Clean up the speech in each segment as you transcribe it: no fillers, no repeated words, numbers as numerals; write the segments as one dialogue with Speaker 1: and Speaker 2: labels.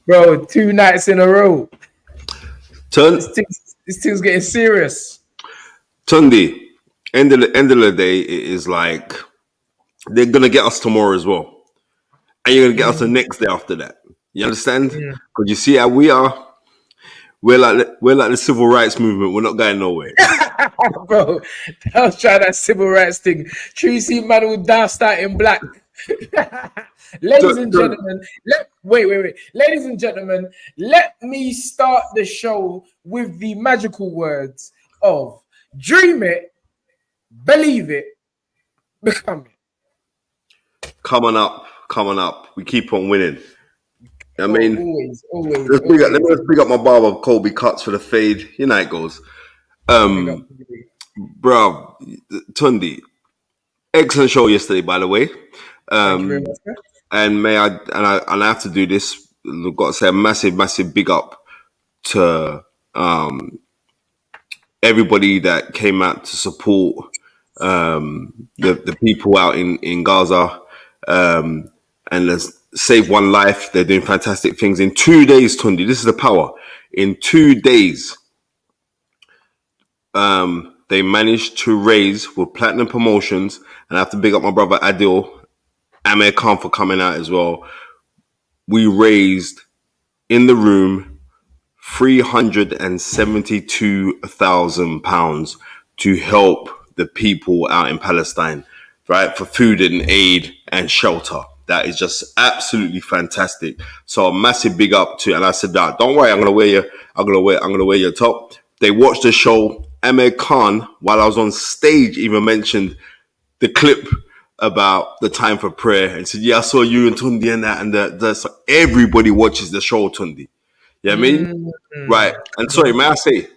Speaker 1: Bro, 2 nights in a row.
Speaker 2: Turn
Speaker 1: This thing's getting serious.
Speaker 2: Tundi. End of the day, it is like they're gonna get us tomorrow as well, and you're gonna get us the
Speaker 1: Mm,
Speaker 2: next day after that. You understand?
Speaker 1: mm.
Speaker 2: Because you see how we are. We're like the civil rights movement. We're not going nowhere.
Speaker 1: Bro, I was trying that civil rights thing. True see man with down starting black. Ladies and
Speaker 2: Turn-
Speaker 1: gentlemen, wait. Ladies and gentlemen, let me start the show with the magical words of dream it, believe it, become it.
Speaker 2: coming up. We keep on winning. I
Speaker 1: Oh,
Speaker 2: mean,
Speaker 1: always, always,
Speaker 2: let me
Speaker 1: always.
Speaker 2: just pick up my barber Colby Cuts for the fade. You know how it goes.
Speaker 1: Big up.
Speaker 2: Um, bro, Tundi, excellent show yesterday, by the way.
Speaker 1: Thank you very
Speaker 2: Um,
Speaker 1: much, sir.
Speaker 2: and I have to do this. I've got to say a massive big up to everybody that came out to support the people out in Gaza and has saved one life. They're doing fantastic things in 2 days, Tundi. This is the power. In 2 days, they managed to raise with platinum promotions, and I have to big up my brother Adil Amir Khan for coming out as well. We raised in the room £372,000 to help the people out in Palestine, right? For food and aid and shelter. That is just absolutely fantastic. So a massive big up to, and I said that, don't worry, I'm gonna wear your top. They watched the show. Amir Khan, while I was on stage, even mentioned the clip about the time for prayer and said, "Yeah, I saw you and Tundi and that." And so everybody watches the show, Tundi. You know what I mean?
Speaker 1: Mm,
Speaker 2: Right. And sorry, may I say,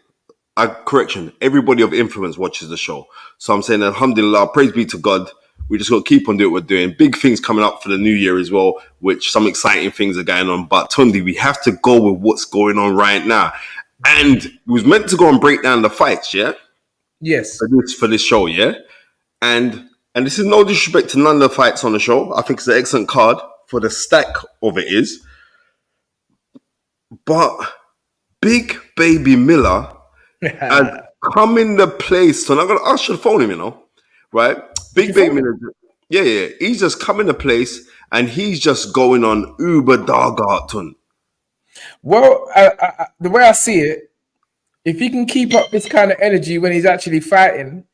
Speaker 2: correction, everybody of influence watches the show. So I'm saying, alhamdulillah, praise be to God. We just got to keep on doing what we're doing. Big things coming up for the new year as well, which some exciting things are going on. But Tundi, we have to go with what's going on right now. And we was meant to go and break down the fights, yeah?
Speaker 1: yes.
Speaker 2: For this show, yeah? And this is no disrespect to none of the fights on the show. I think it's an excellent card for the stack of it is. But Big Baby Miller has come in the place. So I'm gonna I should phone him, right?
Speaker 1: Did you
Speaker 2: Big Baby
Speaker 1: phone him?
Speaker 2: Miller, yeah. He's just come in the place and he's just going on Uber Dargarton.
Speaker 1: Well, the way I see it, if he can keep up this kind of energy when he's actually fighting,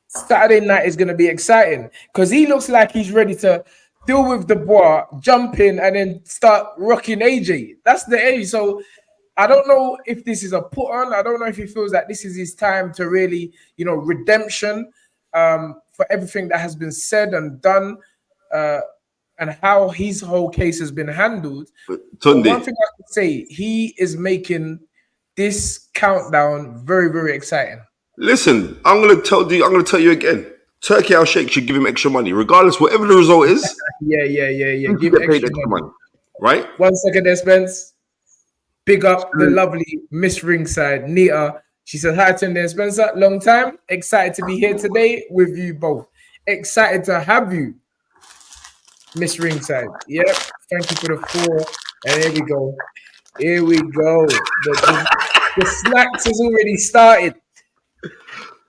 Speaker 1: Saturday night is going to be exciting because he looks like he's ready to deal with the boy, jump in, and then start rocking AJ. That's the energy. So I don't know if this is a put on. I don't know if he feels that this is his time to really, redemption for everything that has been said and done and how his whole case has been handled. But
Speaker 2: Tunde,
Speaker 1: one thing I could say, he is making this countdown very, very exciting.
Speaker 2: listen, I'm gonna tell you again. Turkey Al Sheikh should give him extra money, regardless, whatever the result is.
Speaker 1: Yeah.
Speaker 2: He should
Speaker 1: Give
Speaker 2: get paid
Speaker 1: extra
Speaker 2: extra
Speaker 1: money.
Speaker 2: money, right?
Speaker 1: 1 second there, Spence. Big up the lovely Miss Ringside, Nita. She said, hi, Tunde and Spencer. Long time. Excited to be here today with you both. Excited to have you, Miss Ringside. Yep. Thank you for the 4. And here we go. Here we go. The snacks has already started.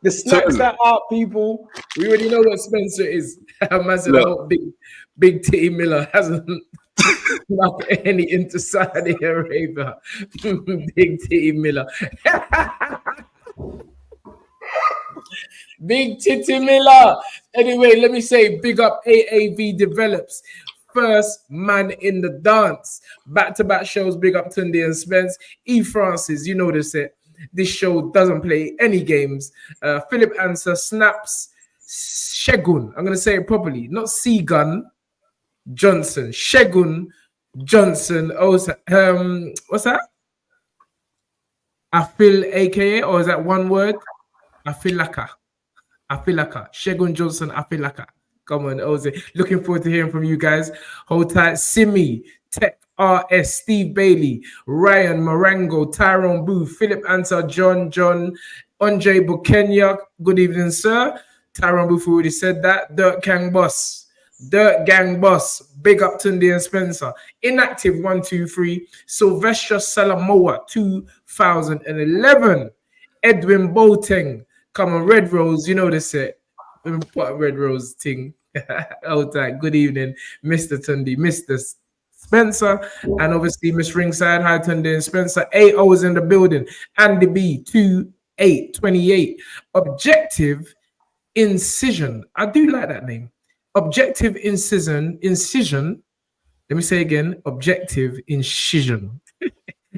Speaker 1: The snacks are out, people. We already know what Spencer is. Man said, I
Speaker 2: Look,
Speaker 1: hope Big T Miller hasn't knocked any into Saudi Arabia. Big T Miller. Big Titty Miller. Anyway, let me say big up AAV Develops. First man in the dance. Back-to-back shows, big up Tunde and Spence. E. Francis, you know this show doesn't play any games. Philip Answer snaps Shegun. I'm going to say it properly. Not Seagun Johnson. Shegun Johnson. Oh, what's that? I feel AKA, or is that one word? Afilaka. Shegun Johnson Afilaka. Come on, Ozzy. Looking forward to hearing from you guys. Hold tight. Simi, Tech RS, Steve Bailey, Ryan Marango, Tyrone Booth, Philip Answer, John, Andre Bukenya. Good evening, sir. Tyrone Booth already said that. Dirk Kang Boss. Dirt Gang Boss, big up Tunde and Spencer. Inactive 123, Sylvester Salamoa 2011, Edwin Boateng, come on, Red Rose, you know this it. What Red Rose thing. Oh, time. Good evening, Mr. Tunde, Mr. Spencer, and obviously Miss Ringside. Hi, Tunde and Spencer. AO is in the building. Andy B 2828. Objective Incision. I do like that name. Objective Incision. Let me say again. Objective Incision.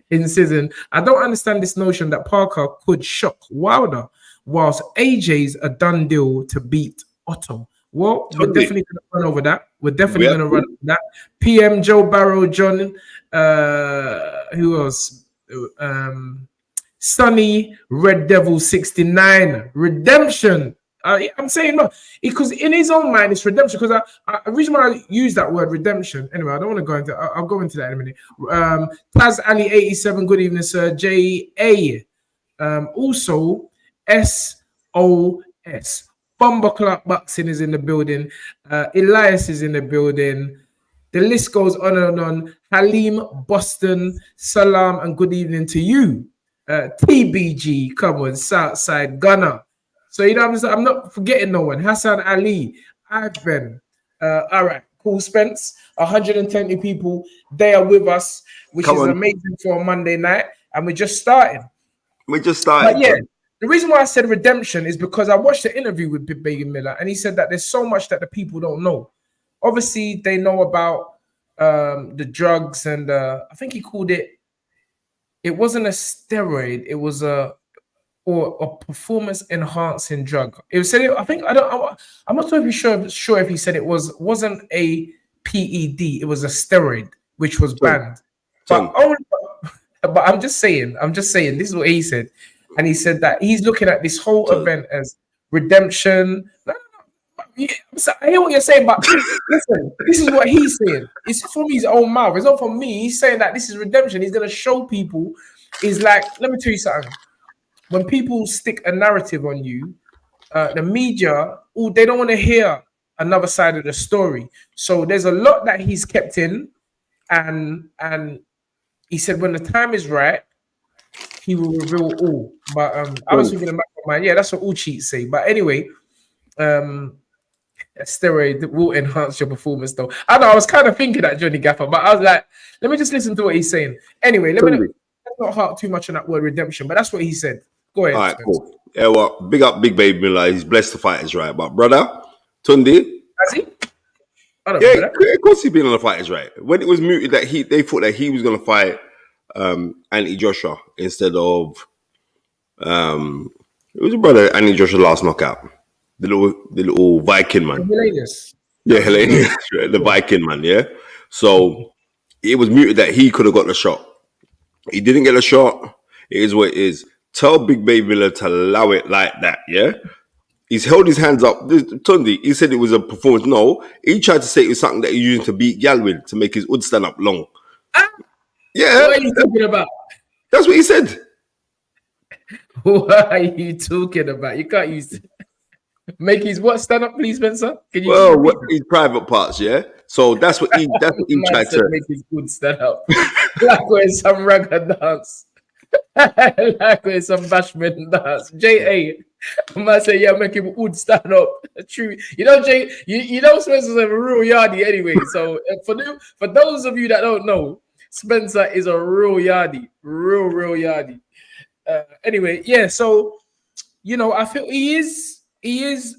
Speaker 1: Incision. I don't understand this notion that Parker could shock Wilder, whilst AJ's a done deal to beat Otto. Well, we're definitely going to run over that. We're definitely going to run over that. PM Joe Barrow, John. Who else? Sunny Red Devil 69 Redemption. I'm saying no, because in his own mind it's redemption. Because the reason why I use that word redemption, anyway, I don't want to go into. I'll go into that in a minute. Taz Ali 87. Good evening, sir. JA. Also SOS. Bomber Clark Boxing is in the building. Elias is in the building. The list goes on and on. Halim Boston. Salam and good evening to you. TBG, come on, Southside Gunner. So, you know, I'm not forgetting no one. Hassan Ali, Ivan. All right, cool, Spence. 120 people, they are with us, which is amazing for a Monday night. And we're just starting. But yeah, the reason why I said redemption is because I watched the interview with Big Baby Miller, and he said that there's so much that the people don't know. Obviously, they know about the drugs, and I think he called it. It wasn't a steroid. It was a performance enhancing drug. It was said. I think I'm not sure if he said it wasn't a PED. It was a steroid, which was banned. But I'm just saying. This is what he said, and he said that he's looking at this whole event as redemption. I hear what you're saying, but listen, this is what he's saying. It's from his own mouth. It's not from me. He's saying that this is redemption. He's going to show people. Is like, let me tell you something. When people stick a narrative on you, the media, they don't want to hear another side of the story. So there's a lot that he's kept in, and he said when the time is right, he will reveal all. But I was thinking in my mind, yeah, that's what all cheats say. But anyway, a steroid will enhance your performance, though. I know I was kind of thinking that, Johnny Gaffer, but I was like, let me just listen to what he's saying. Anyway, let's not harp too much on that word redemption, but that's what he said. Go ahead.
Speaker 2: All right, cool. Yeah, well, big up Big Baby Miller. He's blessed to fight is right. But brother, Tunde.
Speaker 1: Has he?
Speaker 2: Yeah, of course he's been on the fight is right. When it was mooted that they thought that he was going to fight Anthony Joshua instead of it was a brother Anthony Joshua last knockout. The little Viking man.
Speaker 1: Hellenius.
Speaker 2: Yeah, Hellenius, the Viking man, yeah. So it was mooted that he could have got the shot. He didn't get a shot. It is what it is. Tell Big Baby Miller to allow it like that, yeah? He's held his hands up. Tunde, he said it was a performance. No, he tried to say it was something that he used to beat Gal with to make his hood stand up long. Yeah.
Speaker 1: What are you talking about?
Speaker 2: That's what he said.
Speaker 1: What are you talking about? You can't use it. Make his what stand up, please, Spencer? Can you
Speaker 2: his private parts, yeah? So that's what he tried to
Speaker 1: make his hood stand up. Like with some ragga dance. Like with some bashment dance. J.A. I might say, yeah, make him hood stand up. True. You know, Jay, you know Spencer's a real yardie anyway. So for those of you that don't know, Spencer is a real yardie. Real yardie. Anyway, yeah, so you know, I feel he is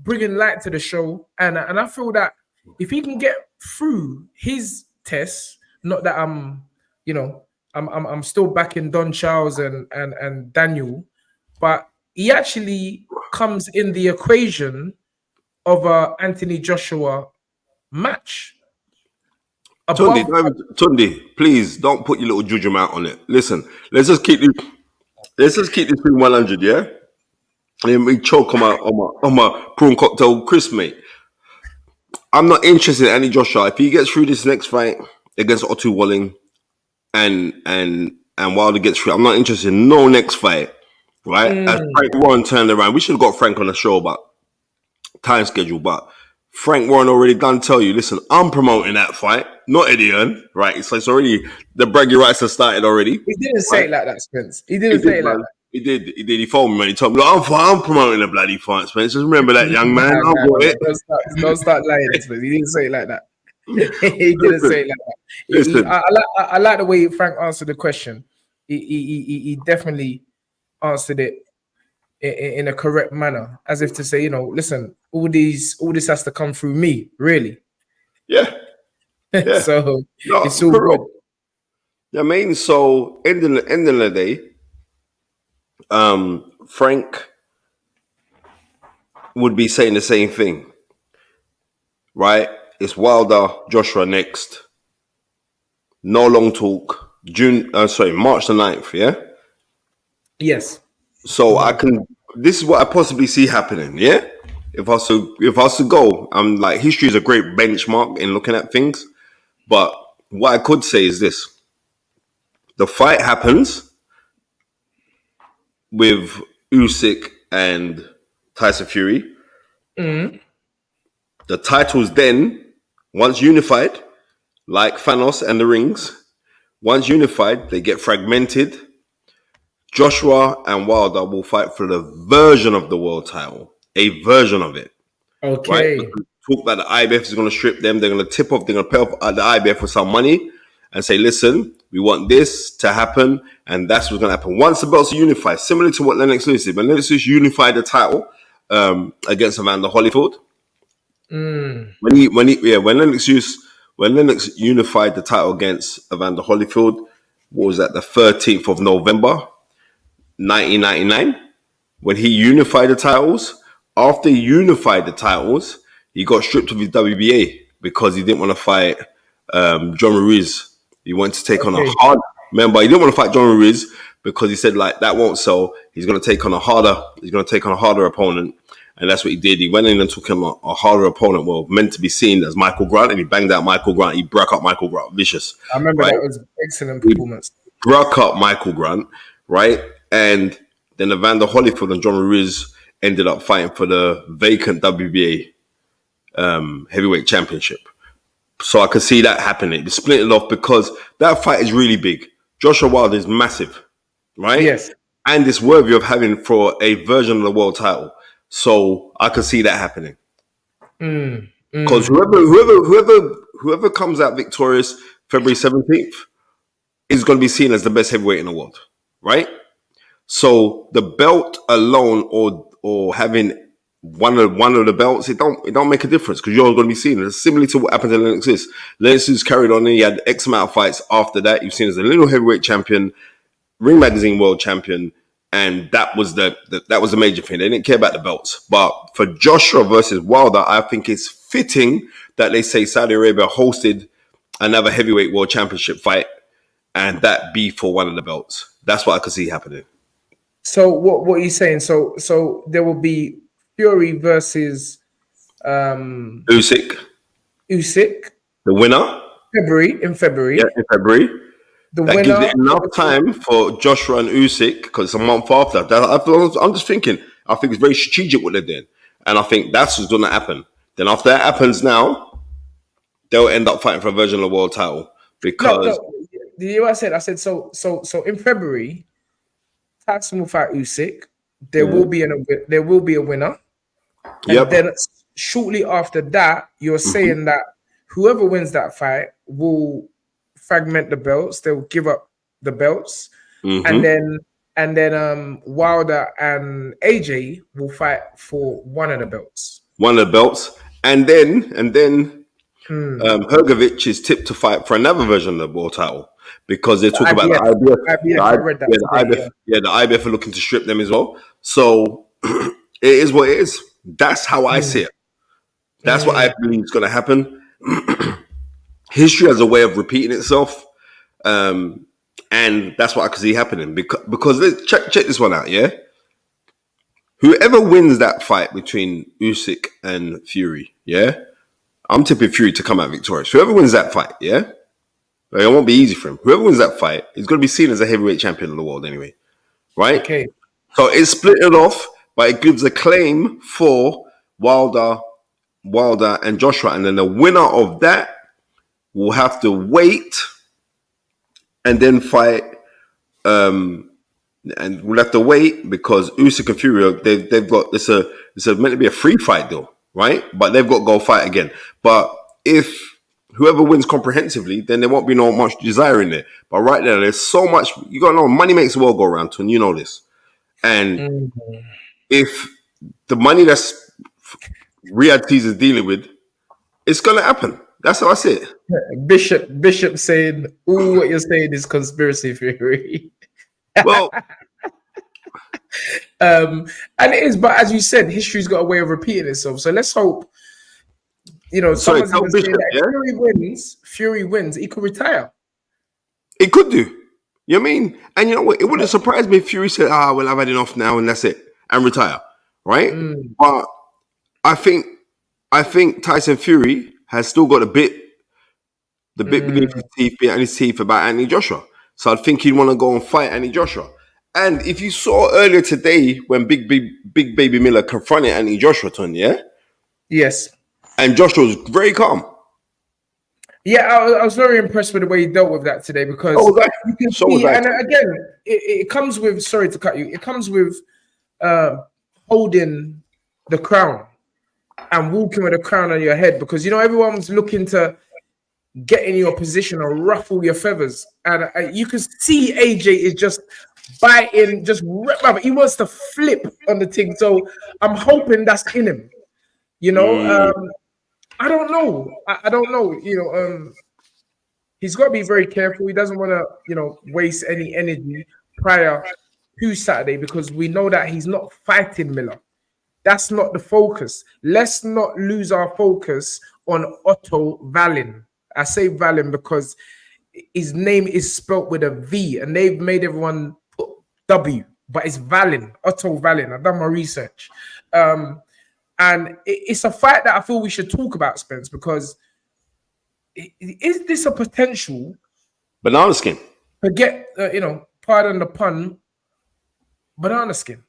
Speaker 1: bringing light to the show, and I feel that if he can get through his tests, not that I'm still backing Don Charles and Daniel, but he actually comes in the equation of a Anthony Joshua match.
Speaker 2: Tunde, please don't put your little juju mouth on it. Listen, let's just keep this thing 100, yeah. And we choke on my prawn cocktail crisp, mate. I'm not interested in Anthony Joshua. If he gets through this next fight against Otto Walling and Wilder gets through, I'm not interested in no next fight. Right? As Frank Warren turned around, we should have got Frank on the show about time schedule, but Frank Warren already done tell you, listen, I'm promoting that fight, not Eddie Hearn, right? So it's already, the bragging rights have started already,
Speaker 1: He didn't say
Speaker 2: right?
Speaker 1: it like that, Spence. He
Speaker 2: He
Speaker 1: didn't
Speaker 2: did,
Speaker 1: say it like
Speaker 2: man. He did. He phoned me, man. He told me, look, I'm promoting the bloody fight, Spence. Just remember that,
Speaker 1: that.
Speaker 2: young man.
Speaker 1: Nah,
Speaker 2: I've
Speaker 1: nah,
Speaker 2: got
Speaker 1: nah,
Speaker 2: it.
Speaker 1: nah. Don't start lying, Spence. He didn't say it like that. He didn't
Speaker 2: Listen,
Speaker 1: say it like that.
Speaker 2: listen.
Speaker 1: I like the way Frank answered the question. He definitely answered it in a correct manner, as if to say, you know, listen, all this has to come through me, really.
Speaker 2: Yeah, yeah.
Speaker 1: So it's
Speaker 2: No,
Speaker 1: all
Speaker 2: for
Speaker 1: good.
Speaker 2: real. I mean, so end of the day, Frank would be saying the same thing, right? It's Wilder, Joshua next. No long talk. March the 9th, yeah?
Speaker 1: Yes.
Speaker 2: So I can, this is what I possibly see happening, yeah? If I was to go, I'm like, history is a great benchmark in looking at things. But what I could say is this: the fight happens with Usyk and Tyson Fury.
Speaker 1: Mm.
Speaker 2: The titles then, once unified, like Thanos and the rings, once unified, they get fragmented. Joshua and Wilder will fight for the version of the world title, a version of it, right?
Speaker 1: Okay.
Speaker 2: Talk that the IBF is going to strip them. They're going to tip off. They're going to pay off the IBF for some money and say, "Listen, we want this to happen," and that's what's going to happen once the belts are unified. Similar to what Lennox Lewis did, when Lennox Lewis unified the title against Evander Holyfield.
Speaker 1: Mm.
Speaker 2: When Lennox unified the title against Evander Holyfield, what was that? The 13th of November, 1999. When he unified the titles, after he unified the titles, he got stripped of his WBA because he didn't want to fight John Ruiz. He wanted to take on a
Speaker 1: Okay.
Speaker 2: hard. Remember, he didn't want to fight John Ruiz because he said like that won't sell. He's going to take on a harder. He's going to take on a harder opponent, and that's what he did. He went in and took him a harder opponent. Well, meant to be seen as Michael Grant, and he banged out Michael Grant. He broke up Michael Grant, vicious,
Speaker 1: I remember
Speaker 2: right?
Speaker 1: that was excellent
Speaker 2: He
Speaker 1: performance.
Speaker 2: broke up Michael Grant, right? And then Evander Holyfield and John Ruiz ended up fighting for the vacant WBA heavyweight championship. So I could see that happening. They split it off because that fight is really big. Joshua Wilder is massive, right?
Speaker 1: Yes.
Speaker 2: And it's worthy of having for a version of the world title. So I could see that happening.
Speaker 1: Mm.
Speaker 2: Because
Speaker 1: Mm.
Speaker 2: whoever comes out victorious February 17th is going to be seen as the best heavyweight in the world, right? So the belt alone, or having one of the belts, it don't make a difference because you're going to be seen. It's similar to what happened to Lennox Lewis. Lennox Lewis carried on, and he had X amount of fights after that. You've seen as a little heavyweight champion, Ring Magazine world champion, and that was the major thing. They didn't care about the belts. But for Joshua versus Wilder, I think it's fitting that they say Saudi Arabia hosted another heavyweight world championship fight, and that be for one of the belts. That's what I could see happening.
Speaker 1: So what are you saying? So there will be Fury versus
Speaker 2: Usyk,
Speaker 1: Usyk
Speaker 2: the winner,
Speaker 1: in
Speaker 2: yeah,
Speaker 1: February.
Speaker 2: in February.
Speaker 1: The
Speaker 2: That gives
Speaker 1: winner,
Speaker 2: it enough time for Joshua and Usyk because it's a month after. I'm just thinking. I think it's very strategic what they're doing, and I think that's what's going to happen. Then after that happens, now they'll end up fighting for a version of the world title
Speaker 1: no,
Speaker 2: because
Speaker 1: no. You know what I said? I said so in February, Tyson will fight Usyk. There will be a winner, and
Speaker 2: yep,
Speaker 1: then shortly after that, you're saying that whoever wins that fight will fragment the belts. They'll give up the belts, and then Wilder and AJ will fight for one of the belts.
Speaker 2: one of the belts, and then Hergovich is tipped to fight for another version of the world title because they're talking about the
Speaker 1: IBF,
Speaker 2: IBF.
Speaker 1: IBF. I read that
Speaker 2: Yeah, the
Speaker 1: today.
Speaker 2: IBF.
Speaker 1: Yeah.
Speaker 2: Yeah, the IBF are looking to strip them as well. So it is what it is. That's how I see it. That's what I believe is going to happen. History has a way of repeating itself, and that's what I can see happening. Because let's check this one out. Yeah, whoever wins that fight between Usyk and Fury, yeah, I'm tipping Fury to come out victorious. Whoever wins that fight, yeah, like, it won't be easy for him. Whoever wins that fight is going to be seen as a heavyweight champion of the world anyway, right?
Speaker 1: Okay.
Speaker 2: So it's split it off, but it gives a claim for Wilder Wilder and Joshua, and then the winner of that will have to wait and then fight. And we'll have to wait because Usyk and Fury they've got it's a meant to be a free fight deal, right? But they've got to go fight again. But if whoever wins comprehensively, then there won't be no much desire in there. But right now, there's so much. You got to know, money makes the world go round, and you know this. And if the money that's Riyadh is dealing with, it's going to happen. That's how I see it.
Speaker 1: Bishop saying, "All what you're saying is conspiracy theory."
Speaker 2: Well,
Speaker 1: and it is, but as you said, history's got a way of repeating itself. So let's hope. Someone's going to say that Fury wins, he could retire.
Speaker 2: It could do. You know what I mean? And you know what? It wouldn't surprise me if Fury said, well, I've had enough now and that's it. And retire. Right? But I think Tyson Fury has still got the bit beneath his teeth about Anthony Joshua. So I think he'd want to go and fight Anthony Joshua. And if you saw earlier today when Big Baby Miller confronted Anthony Joshua, yeah?
Speaker 1: Yes.
Speaker 2: And Joshua was very calm.
Speaker 1: Yeah, I was very impressed with the way he dealt with that today because you can see, and again, it comes with, sorry to cut you, it comes with holding the crown and walking with a crown on your head because, everyone's looking to get in your position or ruffle your feathers. And you can see AJ is just biting, he wants to flip on the thing. So I'm hoping that's in him, I don't know. I don't know. He's got to be very careful. He doesn't want to, waste any energy prior to Saturday because we know that he's not fighting Miller. That's not the focus. Let's not lose our focus on Otto Wallin. I say Wallin because his name is spelt with a V, and they've made everyone put W, but it's Wallin, Otto Wallin. I've done my research. And it's a fight that I feel we should talk about, Spence, because is this a potential
Speaker 2: banana skin?
Speaker 1: Forget, pardon the pun, banana skin.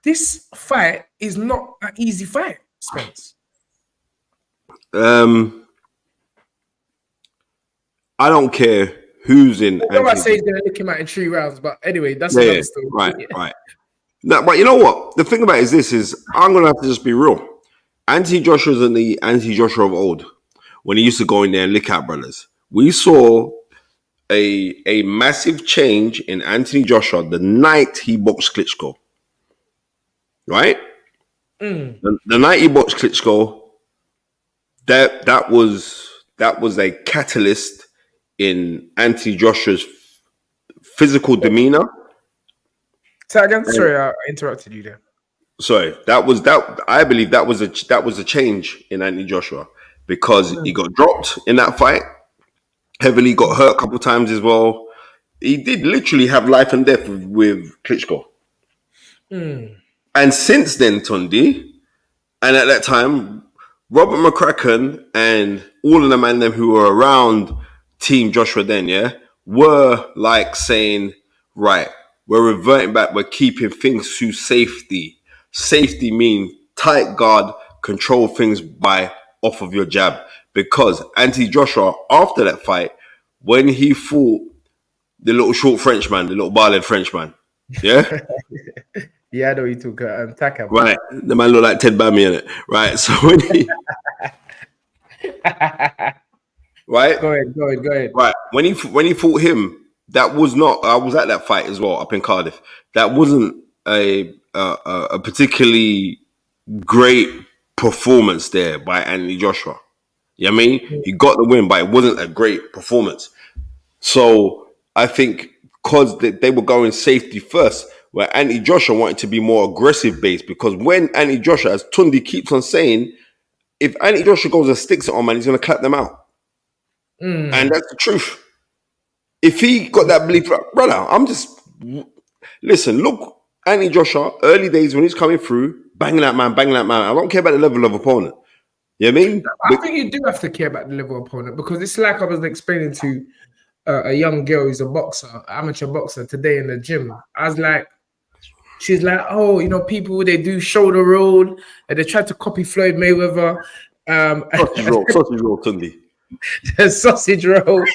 Speaker 1: This fight is not an easy fight, Spence.
Speaker 2: I don't care who's in.
Speaker 1: I say he's going to lick him out in 3 rounds, but anyway, that's another story.
Speaker 2: Right. No, but you know what? The thing about it is I'm going to have to just be real. Anthony Joshua isn't the Anthony Joshua of old when he used to go in there and lick out brothers. We saw a massive change in Anthony Joshua the night he boxed Klitschko. Right? The night he boxed Klitschko, that was a catalyst in Anthony Joshua's physical demeanor.
Speaker 1: Say again? Sorry, I interrupted you there.
Speaker 2: Sorry, I believe that was a change in Anthony Joshua because he got dropped in that fight, heavily got hurt a couple of times as well. He did literally have life and death with Klitschko. And since then, Tundi, and at that time, Robert McCracken and all of the man them who were around Team Joshua then, were like saying, right, we're reverting back, we're keeping things to safety. Safety means tight guard, control things by off of your jab. Because Anthony Joshua, after that fight, when he fought the little short Frenchman, the little bald Frenchman, yeah?
Speaker 1: Yeah, I know he took Taka.
Speaker 2: Right, the man looked like Ted Bammy in it. Right, so when he... right?
Speaker 1: Go ahead.
Speaker 2: Right, when he fought him, that was not... I was at that fight as well, up in Cardiff. That wasn't a particularly great performance there by Anthony Joshua. You know what I mean? He got the win, but it wasn't a great performance. So I think because they were going safety first, where Anthony Joshua wanted to be more aggressive based, because when Anthony Joshua, as Tundi keeps on saying, if Anthony Joshua goes and sticks it on, man, he's going to clap them out. And that's the truth. If he got that belief, brother, listen, look, Anthony Joshua, early days when he's coming through, banging that man. I don't care about the level of opponent. You know what I mean?
Speaker 1: I think you do have to care about the level of opponent, because it's like I was explaining to a young girl who's a boxer, amateur boxer, today in the gym. I was like, she's like, oh, people they do shoulder roll and they try to copy Floyd Mayweather.
Speaker 2: Sausage roll, Tundi.
Speaker 1: The sausage roll.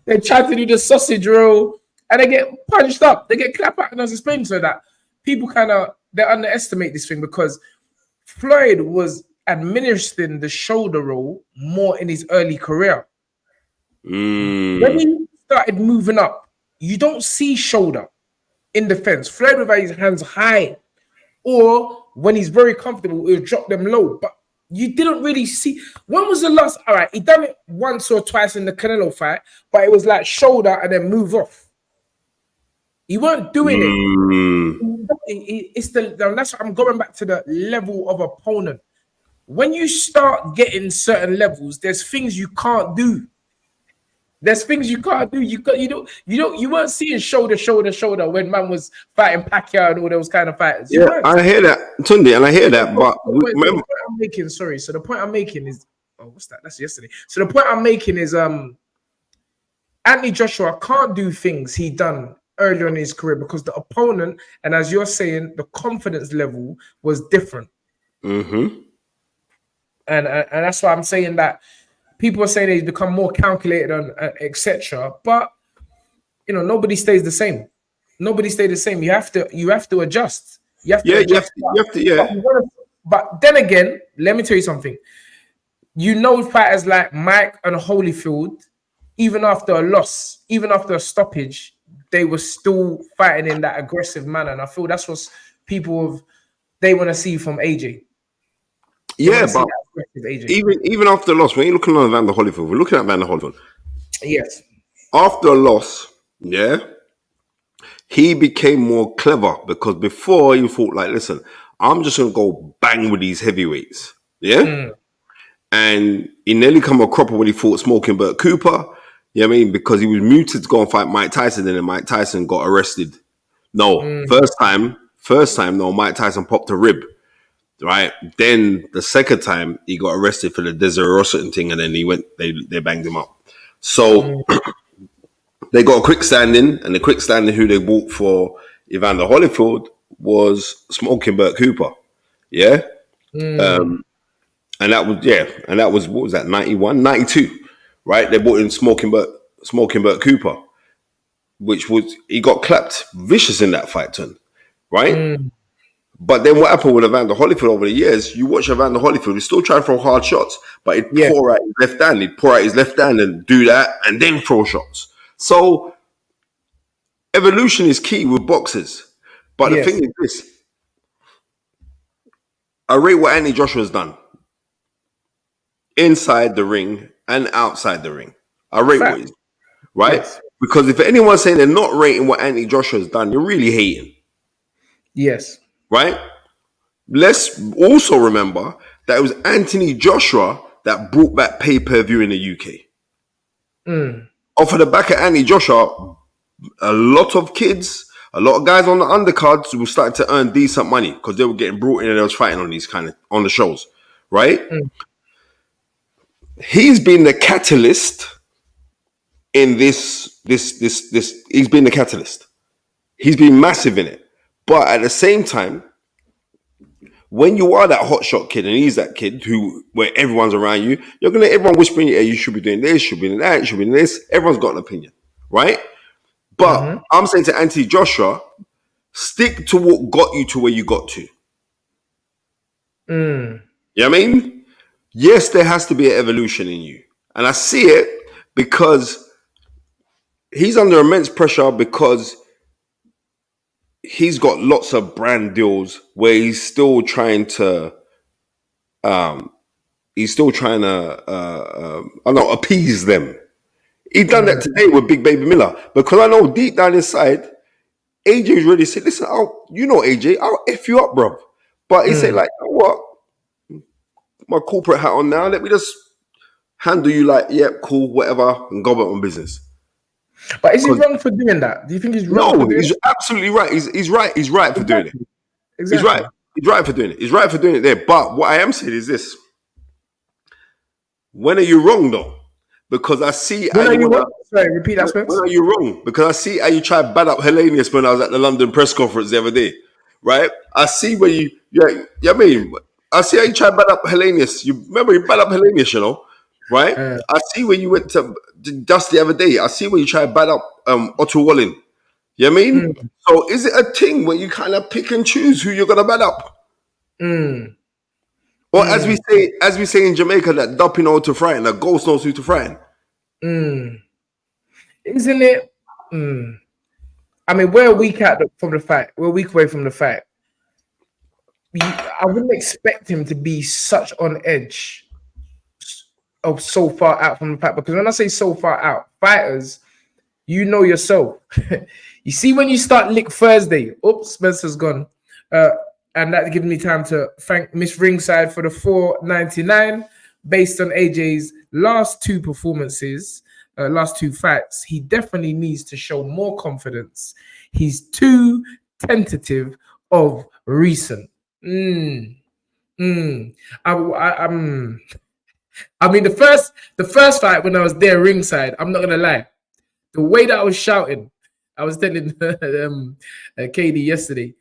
Speaker 1: They try to do the sausage roll and they get punched up. They get clapped out, and I was explaining so that people they underestimate this thing because Floyd was administering the shoulder roll more in his early career. When he started moving up, you don't see shoulder in defense. Floyd would have his hands high, or when he's very comfortable, he'll drop them low. But you didn't really see. When was the last? All right, he done it once or twice in the Canelo fight, but it was like shoulder and then move off. You weren't doing it. That's what I'm going back to the level of opponent. When you start getting certain levels, there's things you can't do. There's things you can't do. You weren't seeing shoulder when man was fighting Pacquiao and all those kind of fighters.
Speaker 2: I hear that, Tundi, and I hear that. But
Speaker 1: the point I'm making, sorry. So the point I'm making is, what's that? That's yesterday. So the point I'm making is, Anthony Joshua can't do things he done earlier in his career because the opponent, and as you're saying, the confidence level was different.
Speaker 2: Mm-hmm.
Speaker 1: And that's why I'm saying that people are saying he's become more calculated and etc. But nobody stays the same. Nobody stays the same. You have to adjust. You have to adjust. But then again, let me tell you something. Fighters like Mike and Holyfield, even after a loss, even after a stoppage, they were still fighting in that aggressive manner. And I feel that's what people they want to see from AJ.
Speaker 2: Yeah, but even after the loss, when you're looking at Vander Holyfield, we're looking at Vander Holyfield.
Speaker 1: Yes.
Speaker 2: After a loss, he became more clever because before you thought like, listen, I'm just gonna go bang with these heavyweights, and he nearly come a cropper when he fought Smoking Burt Cooper. You know what I mean? Because he was muted to go and fight Mike Tyson, and then Mike Tyson got arrested. No, first time, no, Mike Tyson popped a rib. Right. Then the second time he got arrested for the Desiree Rossington thing, and then they banged him up. So they got a quick standing, and the quick standing who they bought for Evander Holyfield was Smoking Burt Cooper. Yeah. And that was what was that, 91, 92, right? They bought in Smoking Burt Cooper, which was he got clapped vicious in that fight turn, right? But then what happened with Evander Holyfield over the years, you watch Evander Holyfield, he's still trying to throw hard shots, but he'd pour out his left hand. He'd pour out his left hand and do that and then throw shots. So evolution is key with boxers. But the thing is this. I rate what Anthony Joshua's done. Inside the ring and outside the ring. I rate what he's done. Right? Yes. Because if anyone's saying they're not rating what Anthony Joshua's done, you're really hating.
Speaker 1: Yes.
Speaker 2: Right? Let's also remember that it was Anthony Joshua that brought back pay-per-view in the UK. Off of the back of Anthony Joshua, a lot of kids, a lot of guys on the undercards were starting to earn decent money because they were getting brought in and they was fighting on these on the shows. Right? He's been the catalyst in this. He's been the catalyst. He's been massive in it. But at the same time, when you are that hotshot kid and he's that kid where everyone's around you, you're going to everyone whispering, yeah, you should be doing this, you should be doing that, you should be doing this. Everyone's got an opinion, right? But I'm saying to Anthony Joshua, stick to what got you to where you got to. You know what I mean? Yes, there has to be an evolution in you. And I see it because he's under immense pressure because he's got lots of brand deals where he's still trying to appease them. He done that today with Big Baby Miller because I know deep down inside, AJ's really said, listen, AJ, I'll F you up, bro. But he said, like, you know what? My corporate hat on now, let me just handle you like, yeah, cool, whatever, and go about my business.
Speaker 1: But is he wrong for doing that? Do you think he's wrong?
Speaker 2: No, he's absolutely right. He's right. He's right for doing it.
Speaker 1: Exactly.
Speaker 2: He's right. He's right for doing it. He's right for doing it there. But what I am saying is this. When are you wrong, though? because I see how
Speaker 1: When are
Speaker 2: you
Speaker 1: you
Speaker 2: wanna.
Speaker 1: what? Sorry, repeat that,
Speaker 2: When
Speaker 1: Spence.
Speaker 2: are you wrong? Because I see how you try to bad up Hellenius when I was at the London press conference the other day, right? I see where I mean, I see how you try to bad up Hellenius. You remember you bad up Hellenius, right?
Speaker 1: Uh,
Speaker 2: I see where you went to just the other day. I see where you try to bad up Otto Walling. You know what I mean?
Speaker 1: mm,
Speaker 2: So is it a thing where you kind of pick and choose who you're gonna bad up?
Speaker 1: mm,
Speaker 2: Or
Speaker 1: mm,
Speaker 2: as we say in Jamaica, that dumping know to frighten, that ghost knows who to frighten.
Speaker 1: mm. Isn't it? Mm. I mean, we're a week out from the fact. We're a week away from the fact. I wouldn't expect him to be such on edge of so far out from the fact. Because when I say so far out, fighters, you know yourself. You see, when you start Lick Thursday, oops, Spencer's gone. Uh, and that gives me time to thank Miss Ringside for the $4.99 based on AJ's last two performances, last two fights. He definitely needs to show more confidence. He's too tentative of recent. Mm, mm. I mean, the first fight when I was there ringside, I'm not gonna lie, the way that I was shouting, I was telling KD yesterday,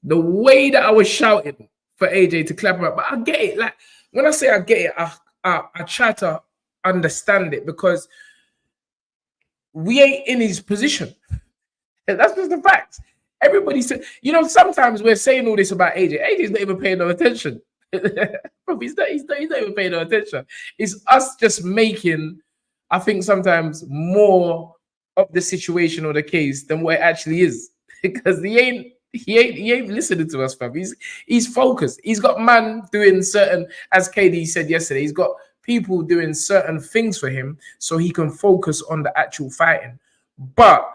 Speaker 1: the way that I was shouting for AJ to clap him up. But I get it. Like when I say I get it, I try to understand it because we ain't in his position. That's just the fact. Everybody said, sometimes we're saying all this about AJ. AJ's not even paying no attention. He's not even paying no attention. It's us just making, I think, sometimes more of the situation or the case than what it actually is. Because he ain't listening to us, fam. He's focused. He's got man doing certain, as KD said yesterday, he's got people doing certain things for him so he can focus on the actual fighting. But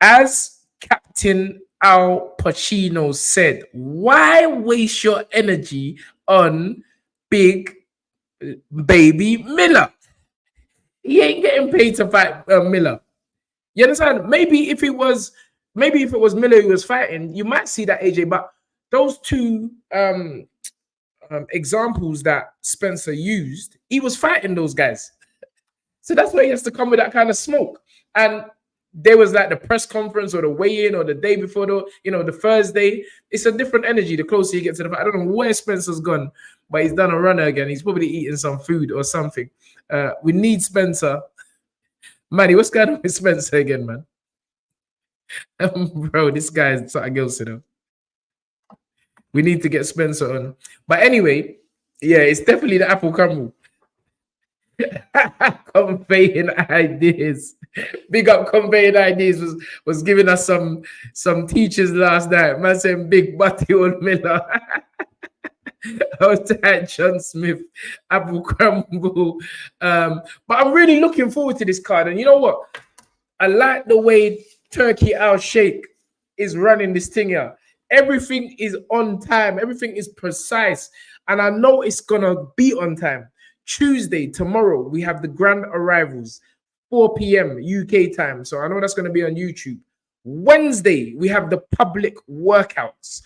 Speaker 1: as Captain Al Pacino said, why waste your energy on Big Baby Miller? He ain't getting paid to fight Miller. You understand? Maybe if it was Miller who was fighting, you might see that AJ. But those two examples that Spencer used, he was fighting those guys. So that's why he has to come with that kind of smoke. And there was like the press conference or the weigh-in or the day before the Thursday. It's a different energy the closer you get to the fight. I don't know where Spencer's gone, but he's done a runner again. He's probably eating some food or something. We need Spencer. Manny, what's going on with Spencer again, man? Bro, this guy is something else, We need to get Spencer on. But anyway, yeah, it's definitely the Apple Crumble. Conveying ideas. Big up conveying ideas was giving us some teachers last night. Man saying big butty old Miller. Outside John Smith, Apple Crumble. But I'm really looking forward to this card. And you know what? I like the way Turkey Al Sheikh is running this thing here. Everything is on time. Everything is precise. And I know it's going to be on time. Tuesday, tomorrow, we have the grand arrivals, 4 p.m. UK time. So I know that's going to be on YouTube. Wednesday, we have the public workouts,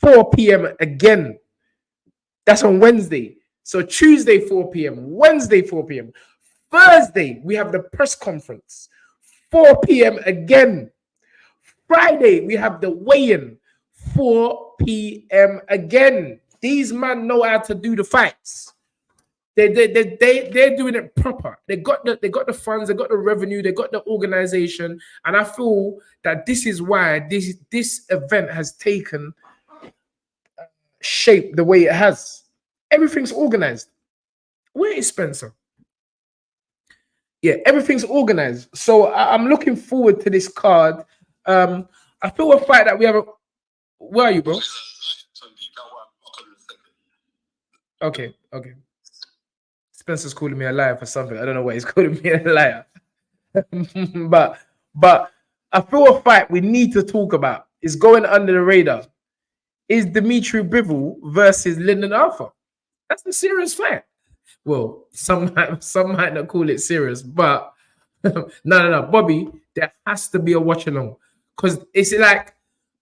Speaker 1: 4 p.m. again. That's on Wednesday. So Tuesday, 4 p.m. Wednesday, 4 p.m. Thursday, we have the press conference, 4 p.m. again. Friday, we have the weigh-in, 4 p.m. again. These men know how to do the fights. They're doing it proper. They got the funds, they got the revenue, they got the organization, and I feel that this is why this event has taken shape the way it has. Everything's organized. Where is Spencer? Yeah, everything's organized. So I'm looking forward to this card. I feel a fight that we have. Where are you, bro? Okay. Spencer's calling me a liar for something. I don't know why he's calling me a liar. but I feel a fight we need to talk about is going under the radar. Is Dimitri Bivol versus Lyndon Arthur? That's a serious fight. Well, some might not call it serious, but no, Bobby, there has to be a watch along because it's like,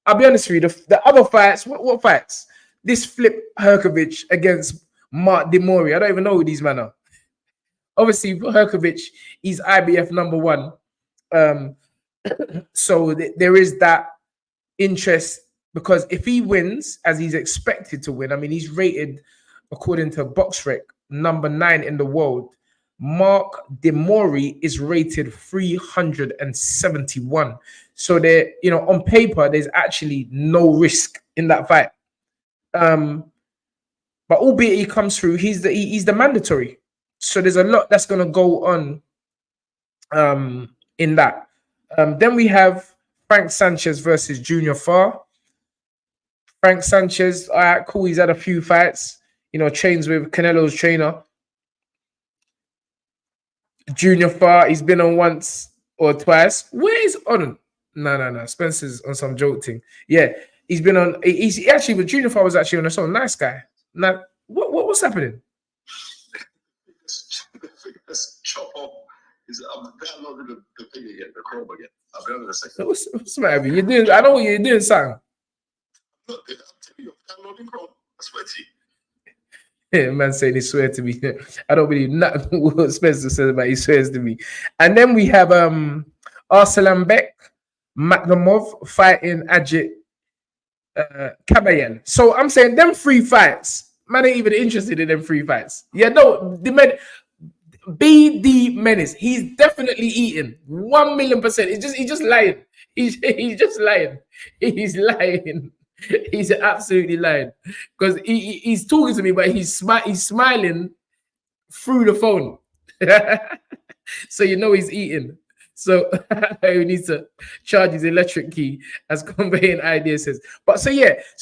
Speaker 1: I'll be honest with you, the other fights, what fights? This Flip Herkovich against Mark Demori. I don't even know who these men are. obviously Herkovic, he's IBF number one. Um, so there is that interest because if he wins as he's expected to win, I mean, he's rated according to BoxRec number 9 in the world. Mark Demori is rated 371. So there, on paper, there's actually no risk in that fight. But albeit he comes through, he's the mandatory. So there's a lot that's gonna go on in that. Then we have Frank Sanchez versus Junior Farr. Frank Sanchez, all right, cool. He's had a few fights, trains with Canelo's trainer. Junior Farr, he's been on once or twice. Where is on? No. Spencer's on some joke thing. Yeah, he's been on. He's actually, but Junior Farr was actually on a song. Nice guy. Now, what's happening?
Speaker 3: Chop off. I'm downloading the thing again, the Chrome again. I'll be honest a second.
Speaker 1: What's the matter with you? You're doing. I know what you're doing, son.
Speaker 3: Look, I'm telling you, I'm downloading Chrome. I swear to you.
Speaker 1: Yeah, man saying he swear to me. I don't believe nothing what Spencer says about he swears to me. And then we have Arslanbek Makdamov fighting Ajit Kabayan. So I'm saying them 3 fights, man ain't even interested in them 3 fights. Yeah, no, the men BD Menace, he's definitely eating 1,000,000%. He's just lying. He's just lying. He's lying. He's absolutely lying because he's talking to me, but he's smiling through the phone. So he's eating. So he needs to charge his electric key, as Conveying Idea says. But so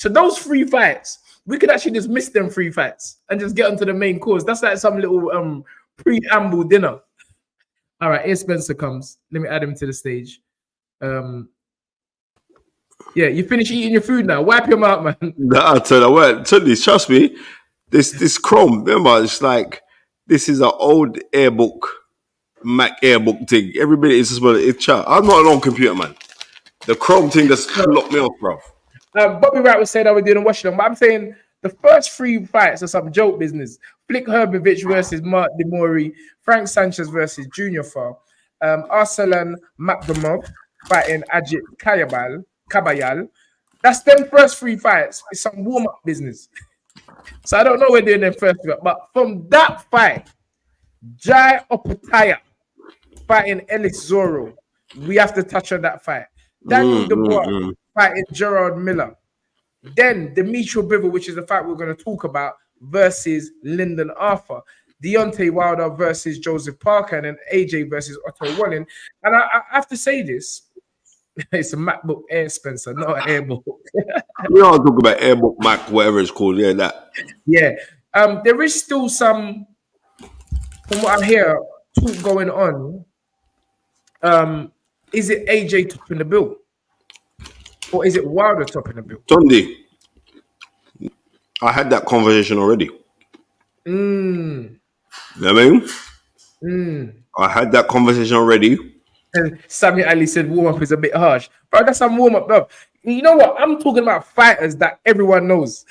Speaker 1: those 3 fights, we could actually just miss them 3 fights and just get onto the main course. That's like some little preamble dinner. All right, here Spencer comes. Let me add him to the stage. Yeah, you finish eating your food now. Wipe your mouth, man.
Speaker 2: Nah, I tell you what, trust me, this Chrome, remember, it's like this is an old Airbook, Mac Airbook thing. Everybody is just it's chat. I'm not an old computer, man. The Chrome thing just locked me off, bro.
Speaker 1: Bobby Wright was saying that we didn't watch them, but I'm saying the first 3 fights are some joke business. Flick Herbovich versus Mark Demori, Frank Sanchez versus Junior Farr, Arslan Makdamov fighting Ajit Kabayal. That's them first 3 fights. It's some warm-up business. So I don't know where they're doing them first, but from that fight, Jai Opataya fighting Ellis Zorro, we have to touch on that fight. Daniel Dubois fighting Gerard Miller. Then Demetrio Bivol, which is the fight we're going to talk about, versus Lyndon Arthur. Deontay Wilder versus Joseph Parker, and then AJ versus Otto Wallin. And I have to say this. It's a MacBook Air, Spencer, not an Airbook.
Speaker 2: We all talk about Airbook Mac, whatever it's called. Yeah, that.
Speaker 1: Yeah. There is still some, from what I hear, talk going on. Is it AJ topping the bill? Or is it Wilder topping the bill?
Speaker 2: Tundi, I had that conversation already.
Speaker 1: Mm.
Speaker 2: You know what I mean? I had that conversation already.
Speaker 1: And Sammy Ali said warm-up is a bit harsh. Bro, that's some warm-up, bro. You know what? I'm talking about fighters that everyone knows.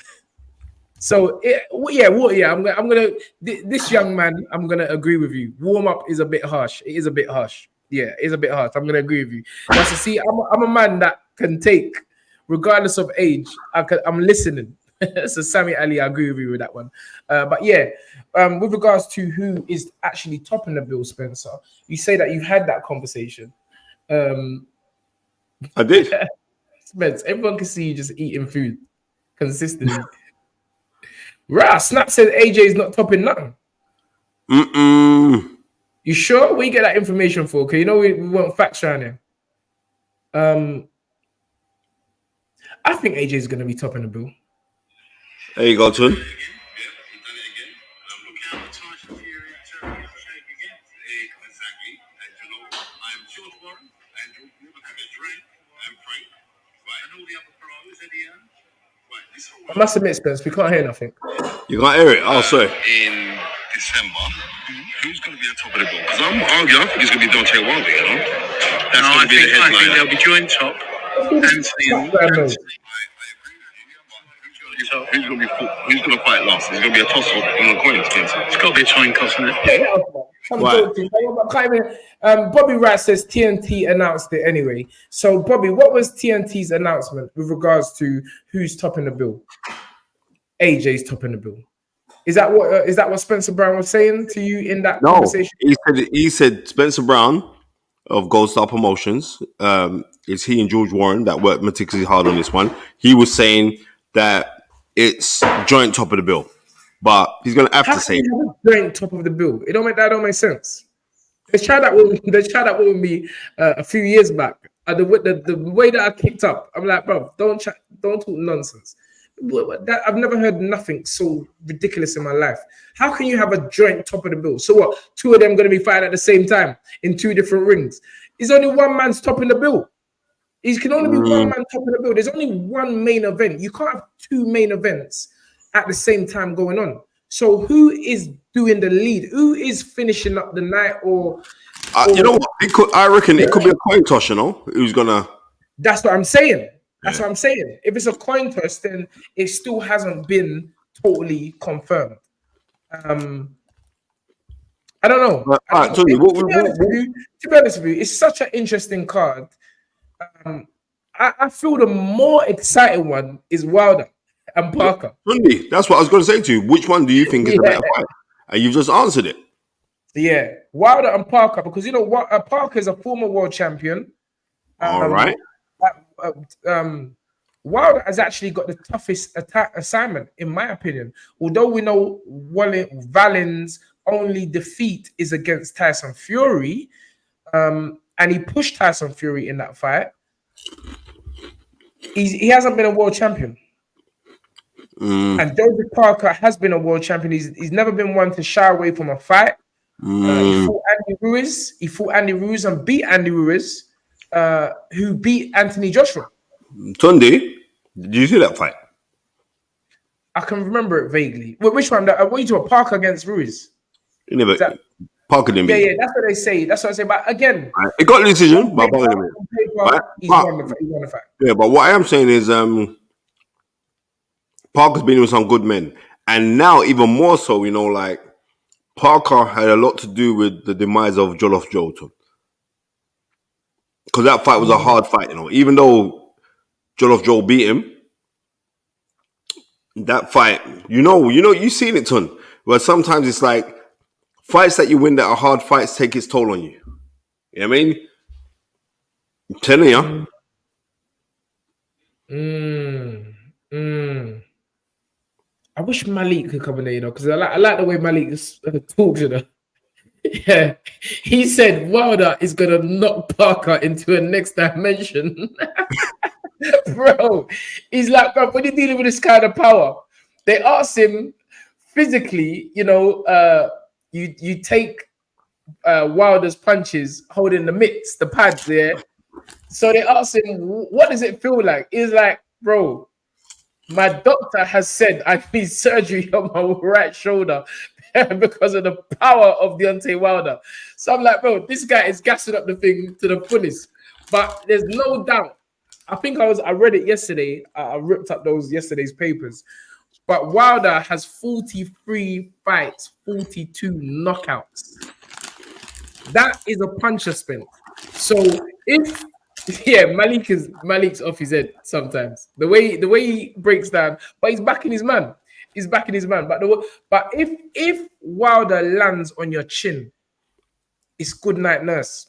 Speaker 1: So, I'm gonna this young man, I'm gonna agree with you. Warm-up is a bit harsh. It is a bit harsh. Yeah, it's a bit harsh. I'm gonna agree with you. But to see, I'm a man that can take, regardless of age, I'm listening. So Sammy Ali, I agree with you with that one. But yeah, with regards to who is actually topping the bill, Spencer, you say that you've had that conversation.
Speaker 2: I did.
Speaker 1: Spence, everyone can see you just eating food consistently. Right, Snap said AJ is not topping nothing. You sure? Where you get that information for? Okay, we want facts around here. I think AJ is going to be topping the bill.
Speaker 2: There you go, Tun.
Speaker 1: I must admit, Spence, we can't hear nothing.
Speaker 2: You can't hear it? Oh, sorry.
Speaker 3: In December, who's going to be on top of the bill? Because I'm arguing, I think it's going to be Deontay Wilder, That's going to be the headline. I think they'll be joint top. Who's going to fight last? It's going to be a toss-up on the coin, Spencer. It's got to be a coin toss, isn't it?
Speaker 1: Some
Speaker 2: Right.
Speaker 1: joking. I can't even, Bobby Wright says TNT announced it anyway. So, Bobby, what was TNT's announcement with regards to who's topping the bill? AJ's topping the bill. Is that what Spencer Brown was saying to you in that
Speaker 2: No,
Speaker 1: conversation?
Speaker 2: he said Spencer Brown of Gold Star Promotions. It's he and George Warren that worked meticulously hard on this one. He was saying that it's joint top of the bill, but he's gonna have
Speaker 1: How
Speaker 2: to
Speaker 1: can
Speaker 2: say
Speaker 1: you have a drink top of the bill? It don't make sense. They tried that with me a few years back. The way that I kicked up, I'm like, bro, don't talk nonsense. I've never heard nothing so ridiculous in my life. How can you have a joint top of the bill? So what? Two of them going to be fighting at the same time in two different rings. It's only one man's topping the bill. It can only be one man topping the bill. There's only one main event. You can't have two main events at the same time going on. So who is doing the lead? Who is finishing up the night? Or
Speaker 2: you know what? I reckon it could be a coin toss. You know, who's gonna?
Speaker 1: That's what I'm saying. That's what I'm saying. If it's a coin toss, then it still hasn't been totally confirmed. I don't know.
Speaker 2: But,
Speaker 1: I don't know.
Speaker 2: Tony,
Speaker 1: To be honest with you, it's such an interesting card. I feel the more exciting one is Wilder and Parker.
Speaker 2: Tony, that's what I was going to say to you. Which one do you think is the better fight? And you've just answered it.
Speaker 1: Yeah, Wilder and Parker, because you know what, Parker is a former world champion.
Speaker 2: All right.
Speaker 1: Wilder has actually got the toughest assignment, in my opinion. Although we know Valin's only defeat is against Tyson Fury, and he pushed Tyson Fury in that fight. He hasn't been a world champion. And Joseph Parker has been a world champion. He's never been one to shy away from a fight. He fought Andy Ruiz. He fought Andy Ruiz and beat Andy Ruiz, who beat Anthony Joshua.
Speaker 2: Tunde, did you see that fight?
Speaker 1: I can remember it vaguely. Which one? What are you talking about? Parker against Ruiz?
Speaker 2: You never. Parker didn't beat.
Speaker 1: Yeah, that's what they say. That's what I say. But again,
Speaker 2: it got a decision, but Parker didn't beat.
Speaker 1: He won the fight.
Speaker 2: Yeah, but what I am saying is, Parker's been with some good men, and now even more so, you know, like Parker had a lot to do with the demise of Jollof Joe, because that fight was a hard fight, you know. Even though Jollof Joe beat him, that fight, you've seen it, Ton. Where sometimes it's like fights that you win that are hard fights take its toll on you. You know what I mean? I'm telling
Speaker 1: you. I wish Malik could come in there, you know, because I like the way Malik talks, you know. Yeah, he said Wilder is gonna knock Parker into a next dimension. Bro, he's like, bro, when you're dealing with this kind of power, they asked him physically, you know, you take Wilder's punches holding the mitts, the pads there. So they asked him, what does it feel like? He's like, bro, my doctor has said I need surgery on my right shoulder because of the power of Deontay Wilder. So I'm like, bro, this guy is gassing up the thing to the fullest. But there's no doubt. I think I read it yesterday. I ripped up those yesterday's papers. But Wilder has 43 fights, 42 knockouts. That is a puncher spin. So Malik's off his head sometimes. The way he breaks down, but he's backing his man. He's backing his man. But if Wilder lands on your chin, it's good night nurse.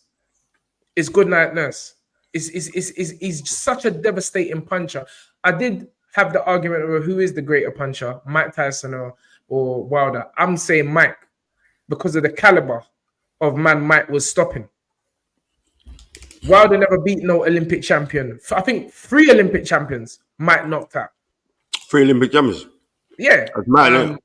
Speaker 1: It's good night nurse. He's such a devastating puncher. I did have the argument over who is the greater puncher, Mike Tyson or Wilder. I'm saying Mike because of the caliber of man Mike was stopping. Wilder never beat no Olympic champion. I think 3 Olympic champions Mike knocked out.
Speaker 2: 3 Olympic champions?
Speaker 1: Yeah.
Speaker 2: That's mad,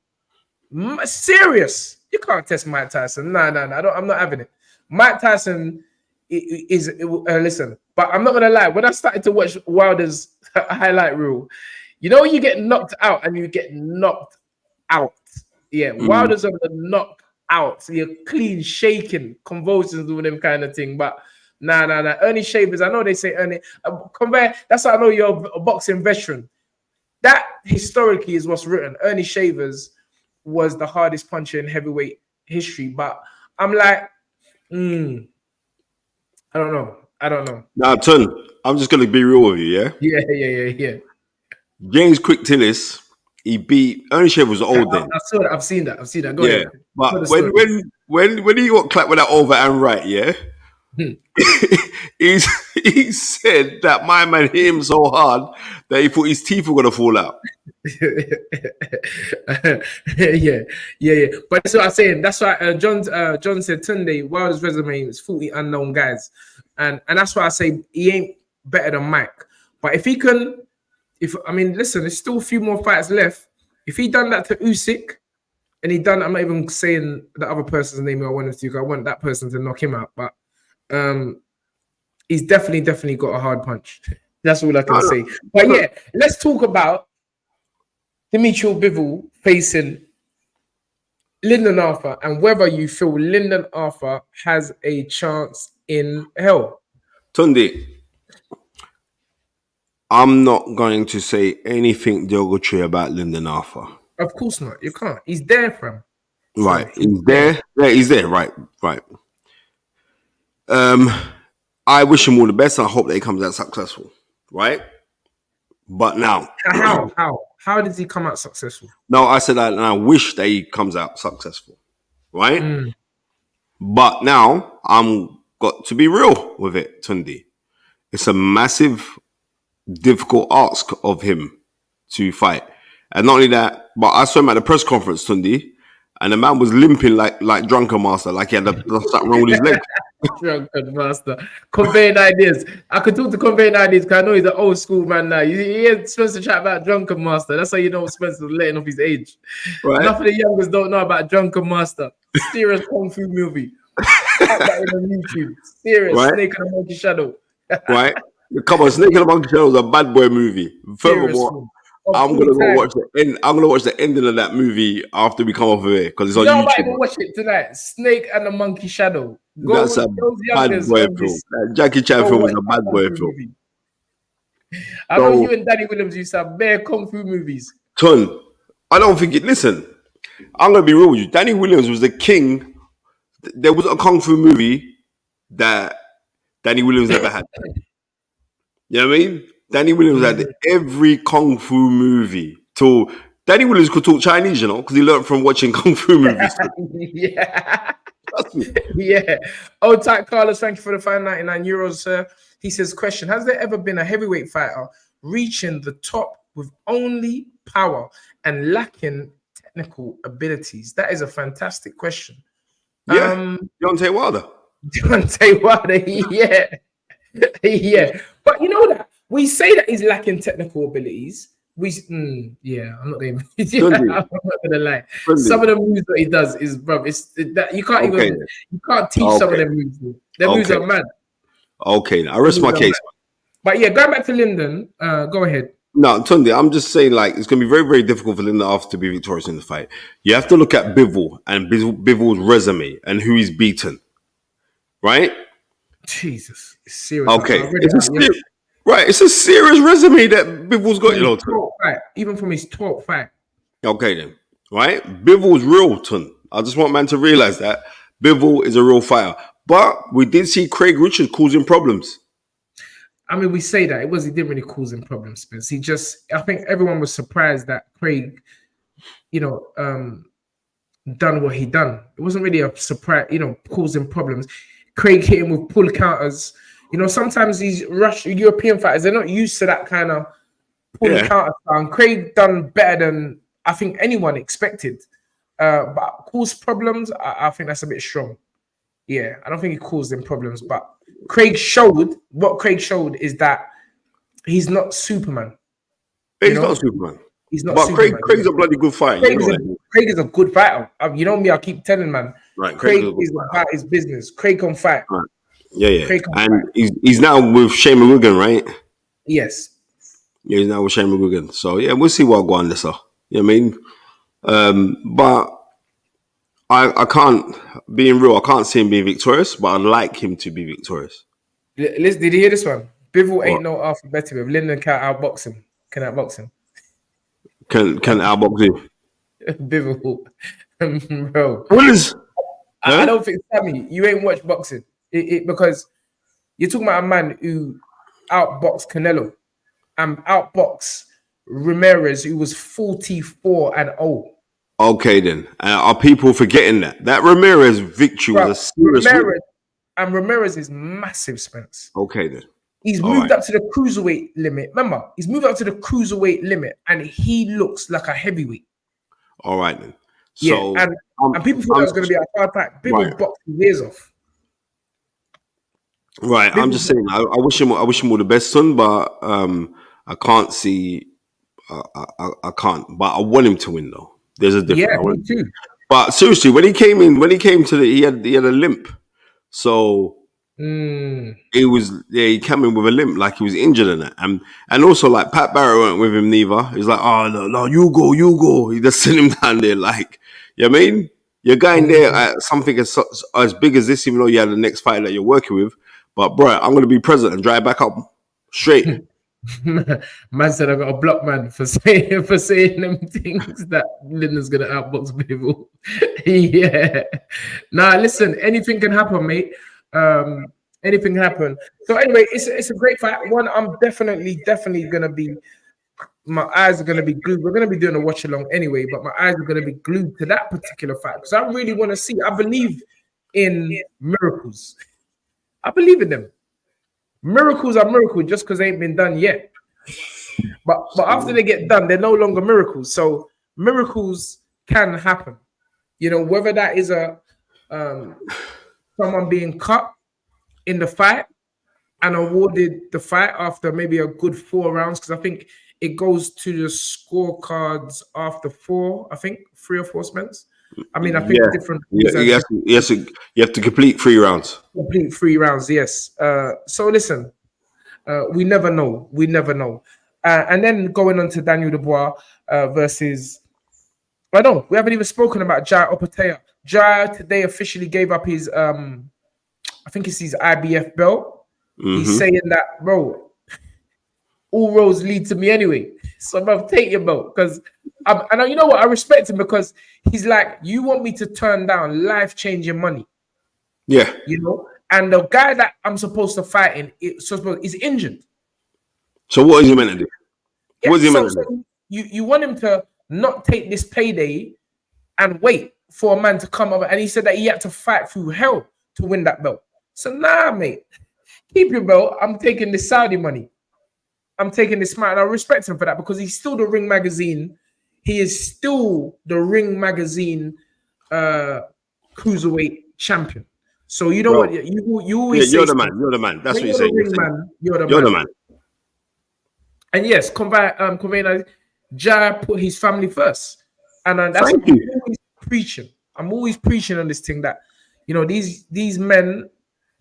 Speaker 1: serious. You can't test Mike Tyson. No. I'm not having it. Mike Tyson is listen, but I'm not gonna lie. When I started to watch Wilder's highlight reel, you know when you get knocked out and you get knocked out. Yeah, Wilder's on the knock out. So you're clean, shaking, convulsions, doing them kind of thing. But nah. Ernie Shavers, I know they say Ernie. That's how I know you're a boxing veteran. That historically is what's written. Ernie Shavers was the hardest puncher in heavyweight history, but I'm like, I don't know. I don't know.
Speaker 2: Now, Ton, I'm just gonna be real with you, yeah.
Speaker 1: Yeah.
Speaker 2: James Quick Tillis, he beat Ernie Shepherd was old then.
Speaker 1: I saw that. I've seen that. Go
Speaker 2: Yeah.
Speaker 1: ahead.
Speaker 2: But when he got clapped with that over and right, yeah, he said that my man hit him so hard that he thought his teeth were gonna fall out.
Speaker 1: yeah. But that's what I'm saying. That's why John said Tunde, Wilder's resume is 40 unknown guys, and that's why I say he ain't better than Mike. But if he can, listen, there's still a few more fights left. If he done that to Usyk, and he done, I'm not even saying the other person's name I wanted to. I want that person to knock him out, but he's definitely got a hard punch. That's all I can say. But yeah, let's talk about Demetrius Bivol facing Lyndon Arthur and whether you feel Lyndon Arthur has a chance in hell.
Speaker 2: Tunde, I'm not going to say anything derogatory about Lyndon Arthur.
Speaker 1: Of course not. You can't. He's there for him.
Speaker 2: Right. So he's there. Yeah, he's there. Right. I wish him all the best and I hope that he comes out successful. Right? But now,
Speaker 1: how does he come out successful?
Speaker 2: No, I said that, and I wish that he comes out successful, right? But now I'm got to be real with it, Tunde. It's a massive, difficult ask of him to fight, and not only that, but I saw him at the press conference, Tunde, and the man was limping like drunken master, like he had something wrong with his leg.
Speaker 1: Drunken master, conveying ideas. I could talk to conveying ideas because I know he's an old school man now. He ain't supposed to chat about drunken master. That's how you know Spencer's letting off his age. Right. Enough of the youngers don't know about drunken master. Serious kung fu movie. That on YouTube. Serious right? Snake and the Monkey Shadow.
Speaker 2: Right. Come on, Snake and the Monkey Shadow is a bad boy movie. Furthermore, I'm gonna go watch the end. I'm gonna watch the ending of that movie after we come off of here because it's on YouTube.
Speaker 1: I might watch it tonight. Snake and the Monkey Shadow.
Speaker 2: That's a bad boy film. That Jackie Chan film was a bad boy film.
Speaker 1: I know you and Danny Williams used to have bare kung fu movies.
Speaker 2: Ton, I don't think it. Listen, I'm gonna be real with you. Danny Williams was the king. There was a kung fu movie that Danny Williams never had. You know what I mean? Danny Williams had every kung fu movie. So Danny Williams could talk Chinese, you know, because he learned from watching kung fu movies.
Speaker 1: Yeah. Yeah. Oh, Ty Carlos, thank you for the €5.99, sir. He says, question, has there ever been a heavyweight fighter reaching the top with only power and lacking technical abilities? That is a fantastic question.
Speaker 2: Yeah. Deontay Wilder.
Speaker 1: Yeah. Yeah. But you know that we say that he's lacking technical abilities. I'm not even. I'm not gonna lie. Some of the moves that he does is, bro. It's that you can't teach some of them moves. Their moves are mad.
Speaker 2: Okay, I rest my case.
Speaker 1: But yeah, going back to Lyndon, go ahead.
Speaker 2: No, Tunde, I'm just saying, like, it's going to be very, very difficult for Lyndon Arthur to be victorious in the fight. You have to look at Bivol and Bivol's resume and who he's beaten, right?
Speaker 1: Jesus, it's serious.
Speaker 2: Okay, it's a serious resume that Bivol's got.
Speaker 1: Even from his top fight.
Speaker 2: Okay, then, right? Bivol's real, Ton. I just want man to realize that Bivol is a real fighter. But we did see Craig Richards causing problems.
Speaker 1: I mean, we say that. He didn't really cause him problems, Spence. I think everyone was surprised that Craig, done what he done. It wasn't really a surprise, causing problems. Craig hit him with pull counters. Sometimes these European fighters, they're not used to that kind of pull counter style. And Craig done better than I think anyone expected. But caused problems, I think that's a bit strong. Yeah, I don't think he caused them problems, but Craig showed is that he's not Superman.
Speaker 2: He's not Superman.
Speaker 1: He's not.
Speaker 2: But
Speaker 1: Superman.
Speaker 2: Craig's a bloody good fighter.
Speaker 1: Craig is a good fighter. You know me. I keep telling man.
Speaker 2: Right.
Speaker 1: Craig is about his business. Craig can fight.
Speaker 2: Right. Yeah. And he's now with Shane McGuigan, right?
Speaker 1: Yes.
Speaker 2: Yeah, he's now with Shane McGuigan. So yeah, we'll see what go on this. You know what I mean? But I can't, being real, I can't see him being victorious, but I'd like him to be victorious.
Speaker 1: Listen, did you hear this one? Bivol ain't no alphabet with. Lyndon can't outbox him. Can outbox him.
Speaker 2: Can outbox him?
Speaker 1: Bivol. Bro. I don't think, Sammy, you ain't watched boxing. Because you're talking about a man who outboxed Canelo and outboxed Ramirez, who was 44-0.
Speaker 2: Okay, then. Are people forgetting that Ramirez victory was
Speaker 1: Bro,
Speaker 2: a serious win?
Speaker 1: Ramirez is massive, Spence.
Speaker 2: Okay, then.
Speaker 1: He's
Speaker 2: All
Speaker 1: moved
Speaker 2: right.
Speaker 1: up to the cruiserweight limit. Remember, he's moved up to the cruiserweight limit, and he looks like a heavyweight.
Speaker 2: All right, then.
Speaker 1: Yeah,
Speaker 2: So,
Speaker 1: and people thought that was going to be a hard fight. Big
Speaker 2: right.
Speaker 1: will box his ears off.
Speaker 2: Right. I'm just saying. I wish him all the best, son. But I can't see. I can't. But I want him to win, though. There's a difference.
Speaker 1: Yeah, me too.
Speaker 2: But seriously, when he came to he had a limp. So it was he came in with a limp, like he was injured in it. And also like Pat Barrett weren't with him neither. He's like, oh no, you go. He just sent him down there like, you know what I mean? You're going there at something as big as this, even though you had the next fight that you're working with. But bro, I'm gonna be present and drive back up straight.
Speaker 1: Man said I got a block man for saying them things that Linda's gonna outbox people. Yeah. Nah, listen, anything can happen, mate. Anything can happen. So anyway, it's a great fight. One, I'm definitely gonna be. My eyes are gonna be glued. We're gonna be doing a watch along anyway, but my eyes are gonna be glued to that particular fight because I really want to see. I believe in miracles. I believe in them. Miracles are miracles just because they ain't been done yet. But after they get done, they're no longer miracles. So miracles can happen. You know, whether that is someone being cut in the fight and awarded the fight after maybe a good 4 rounds, because I think it goes to the scorecards after 4, I think 3 or 4 spends. I mean, I think different.
Speaker 2: You have to complete 3 rounds.
Speaker 1: Complete 3 rounds, yes. So listen, we never know. We never know. And then going on to Daniel Dubois versus, I don't know, we haven't even spoken about Jai Opetaia. Jai today officially gave up his, I think it's his IBF belt. He's saying that, bro, all roads lead to me anyway. So bro, take your belt. Because, and you know what, I respect him because he's like, you want me to turn down life-changing money.
Speaker 2: Yeah.
Speaker 1: You know? And the guy that I'm supposed to fight in is injured.
Speaker 2: So what is he meant to do?
Speaker 1: Yeah, so you want him to not take this payday and wait for a man to come up. And he said that he had to fight through hell to win that belt. So nah, mate. Keep your belt. I'm taking this Saudi money. I'm taking this smart. And I respect him for that because he's still the Ring Magazine. He is still the Ring Magazine cruiserweight champion. So you know what? You always say
Speaker 2: you're the man. You're the man. That's what you're saying.
Speaker 1: You're
Speaker 2: the man.
Speaker 1: And yes, conveying Jai put his family first. And that's what I'm always preaching. I'm always preaching on this thing that, you know, these men,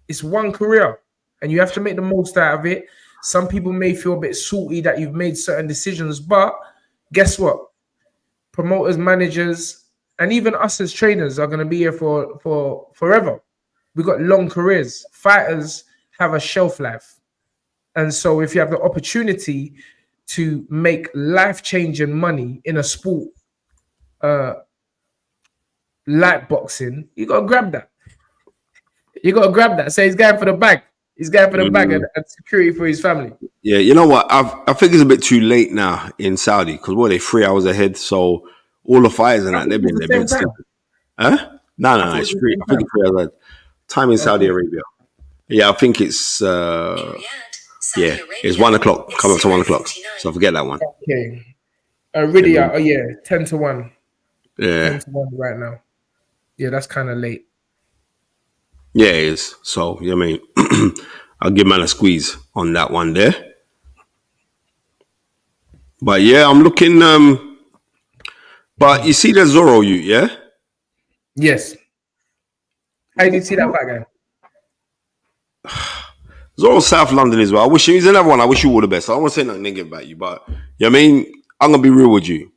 Speaker 1: it's one career and you have to make the most out of it. Some people may feel a bit salty that you've made certain decisions, but guess what? Promoters, managers, and even us as trainers are going to be here for forever. We've got long careers. Fighters have a shelf life. And so if you have the opportunity to make life-changing money in a sport like boxing, you got to grab that. You got to grab that. So he's going for the bag. He's going for the bag and security for his family.
Speaker 2: Yeah, you know what? I think it's a bit too late now in Saudi because they're 3 hours ahead. So all the fighters and that they've been sleeping. Huh? No, it's 3. I think it's 3 hours ahead. Time in Saudi Arabia. Yeah, I think it's it's 1 o'clock. Come up to 1 o'clock. So forget that one.
Speaker 1: Okay. Riyadh, 10-1.
Speaker 2: Yeah.
Speaker 1: 10-1 right now. Yeah, that's kind of late.
Speaker 2: Yeah, it is. So, you know what I mean? I'll give man a squeeze on that one there. But yeah, I'm looking. But you see the Zorro yeah?
Speaker 1: Yes. How did you see that fight guy?
Speaker 2: Zorro South London as well. I wish he's another one. I wish you all the best. I don't want to say nothing negative about you, but you know what I mean? I'm gonna be real with you.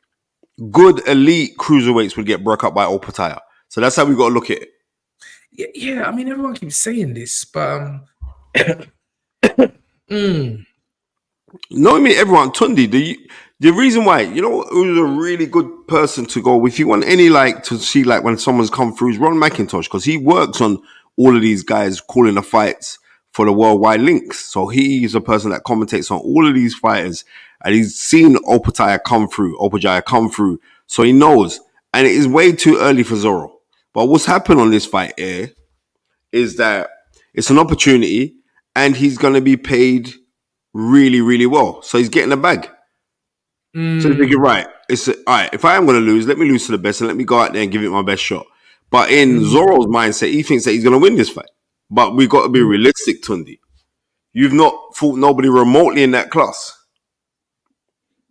Speaker 2: Good elite cruiserweights would get broke up by Opetaia. So that's how we got to look at it.
Speaker 1: Yeah, I mean, everyone keeps saying this, but
Speaker 2: No, I mean everyone. Tundi, do The reason why, you know, who's a really good person to go if you want any like to see like when someone's come through is Ron McIntosh because he works on all of these guys calling the fights for the worldwide links. So he's a person that commentates on all of these fighters and he's seen Opajaya come through. So he knows. And it is way too early for Zorro. But what's happened on this fight here is that it's an opportunity and he's going to be paid really, really well. So he's getting a bag. So you're thinking, right, all right, if I am going to lose, let me lose to the best and let me go out there and give it my best shot. But in Zorro's mindset, he thinks that he's going to win this fight. But we've got to be realistic, Tundi. You've not fought nobody remotely in that class.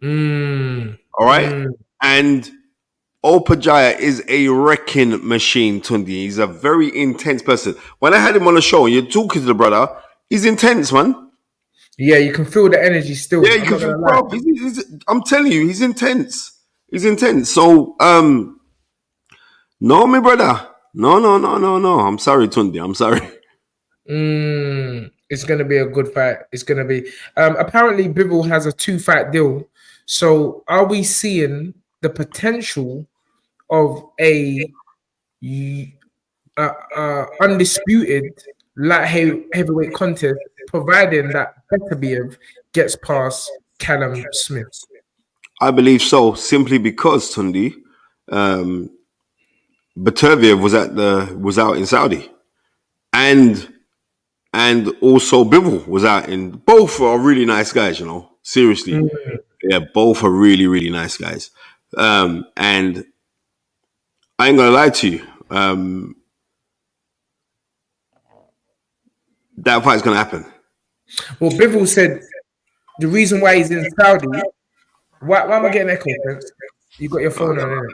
Speaker 2: All right? And Opajaya is a wrecking machine, Tundi. He's a very intense person. When I had him on the show and you're talking to the brother, he's intense, man.
Speaker 1: Yeah, you can feel the energy still.
Speaker 2: Yeah, you can feel, bro. I'm telling you, he's intense. He's intense. So, no, my brother. No. I'm sorry, Tundi. I'm sorry.
Speaker 1: It's going to be a good fight. It's going to be. Apparently, Bivol has a 2-fight deal. So, are we seeing the potential of a undisputed light heavyweight contest, providing that Beterbiev gets past Callum Smith?
Speaker 2: I believe so, simply because Tundi, Beterbiev was out in Saudi, and also Bivol was out in. Both are really nice guys, you know. Seriously, yeah, both are really, really nice guys. And I ain't gonna lie to you. That fight's gonna happen.
Speaker 1: Well, Bivol said the reason why he's in Saudi. Why am I getting echo? You got your phone on, innit?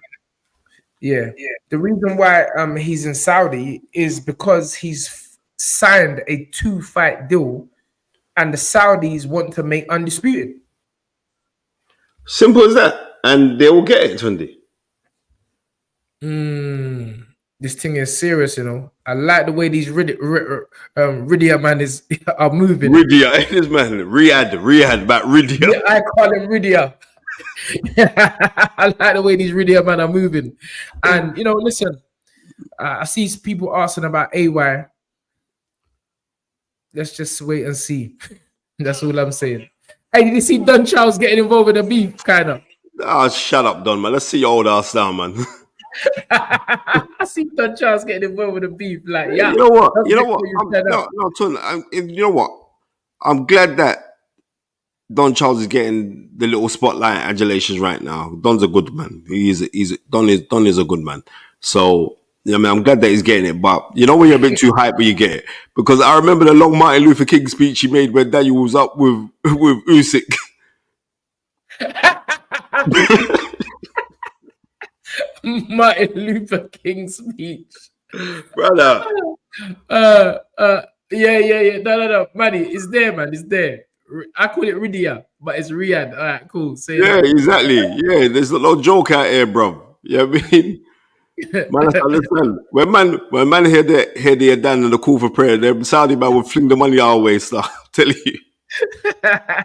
Speaker 1: Yeah. The reason why he's in Saudi is because he's signed a 2-fight deal, and the Saudis want to make undisputed.
Speaker 2: Simple as that, and they will get it, Tundi.
Speaker 1: This thing is serious, you know. I like the way these Riyadh man are moving.
Speaker 2: Riyadh, it is man. Riyadh, about Riyadh.
Speaker 1: Yeah, I call him Riyadh. I like the way these Riyadh man are moving. And, you know, listen, I see people asking about AY. Let's just wait and see. That's all I'm saying. Hey, did you see Don Charles getting involved in the beef, kind of?
Speaker 2: Oh, shut up, Don, man. Let's see your old ass down, man.
Speaker 1: I see Don Charles getting involved with the beef. Like, yeah.
Speaker 2: You know what? Ton, you know what? I'm glad that Don Charles is getting the little spotlight adulations right now. Don's a good man. Don is a good man. So, I mean, I'm glad that he's getting it. But you know when you're a bit too hype when you get it, because I remember the long Martin Luther King speech he made when Daniel was up with Usyk.
Speaker 1: Martin Luther King speech,
Speaker 2: brother.
Speaker 1: Yeah. No. Manny, it's there, man. It's there. I call it Riyadh, but it's Riyadh. All right, cool.
Speaker 2: Yeah, exactly. Yeah, there's a lot of joke out here, bro. You know what I mean? Man, I understand. When man hear the adhan and the call for prayer, the Saudi man would fling the money our way, so I'm telling you.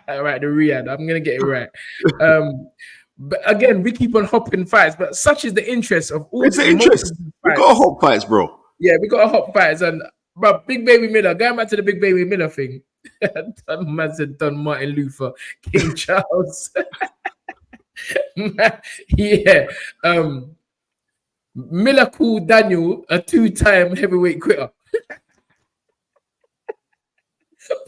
Speaker 1: Right, the Riyadh. I'm gonna get it right. But again, we keep on hopping fights, but such is the interest of all.
Speaker 2: It's the interest. We got hop fights, bro.
Speaker 1: Yeah, we got hop fights, and but Big Baby Miller. Going back to the Big Baby Miller thing. Man said Don Martin Luther King Charles. Yeah. Miller called Daniel a 2-time heavyweight quitter.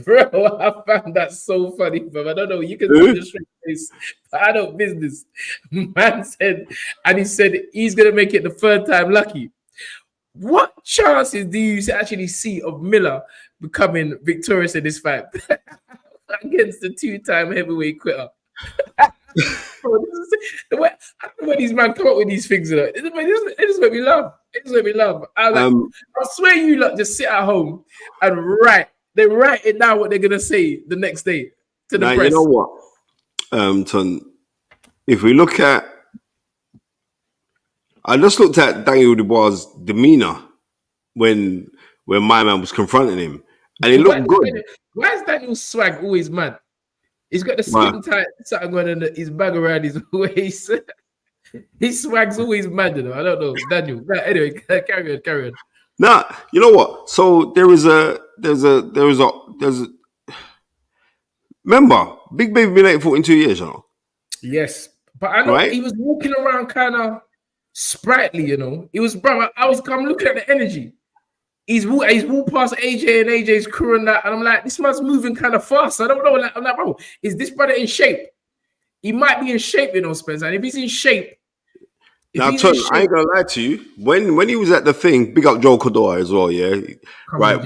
Speaker 1: Bro, I found that so funny, bro. I don't know. You can see the straight face. I don't business. Man said, and he said he's gonna make it the 3rd time lucky. What chances do you actually see of Miller becoming victorious in this fight against the 2-time heavyweight quitter? The way these men come up with these things, it just make me laugh. It just make me laugh. I swear you lot just sit at home and write. They write it down what they're gonna say the next day to the press.
Speaker 2: You know what, Ton? If we look at, I just looked at Daniel Dubois' demeanor when my man was confronting him, and it looked good.
Speaker 1: Why is Daniel's swag always mad? He's got the skin tight something going in his bag around his waist. His swag's always mad, you know. I don't know, Daniel. But anyway, carry on.
Speaker 2: Nah, you know what? So there's a remember, Big Baby been 8 foot in 2 years, you know.
Speaker 1: Yes, but I know
Speaker 2: Right?
Speaker 1: he was walking around kind of sprightly, you know. He was, bro. I'm looking at the energy. He's walked past AJ and AJ's crew and that, and I'm like, this man's moving kind of fast. I don't know. Like, I'm like, bro, is this brother in shape? He might be in shape, you know, Spencer. And if he's in shape,
Speaker 2: Now, Ton, I ain't gonna lie to you. When he was at the thing, big up Joe Cordova as well, yeah. Right.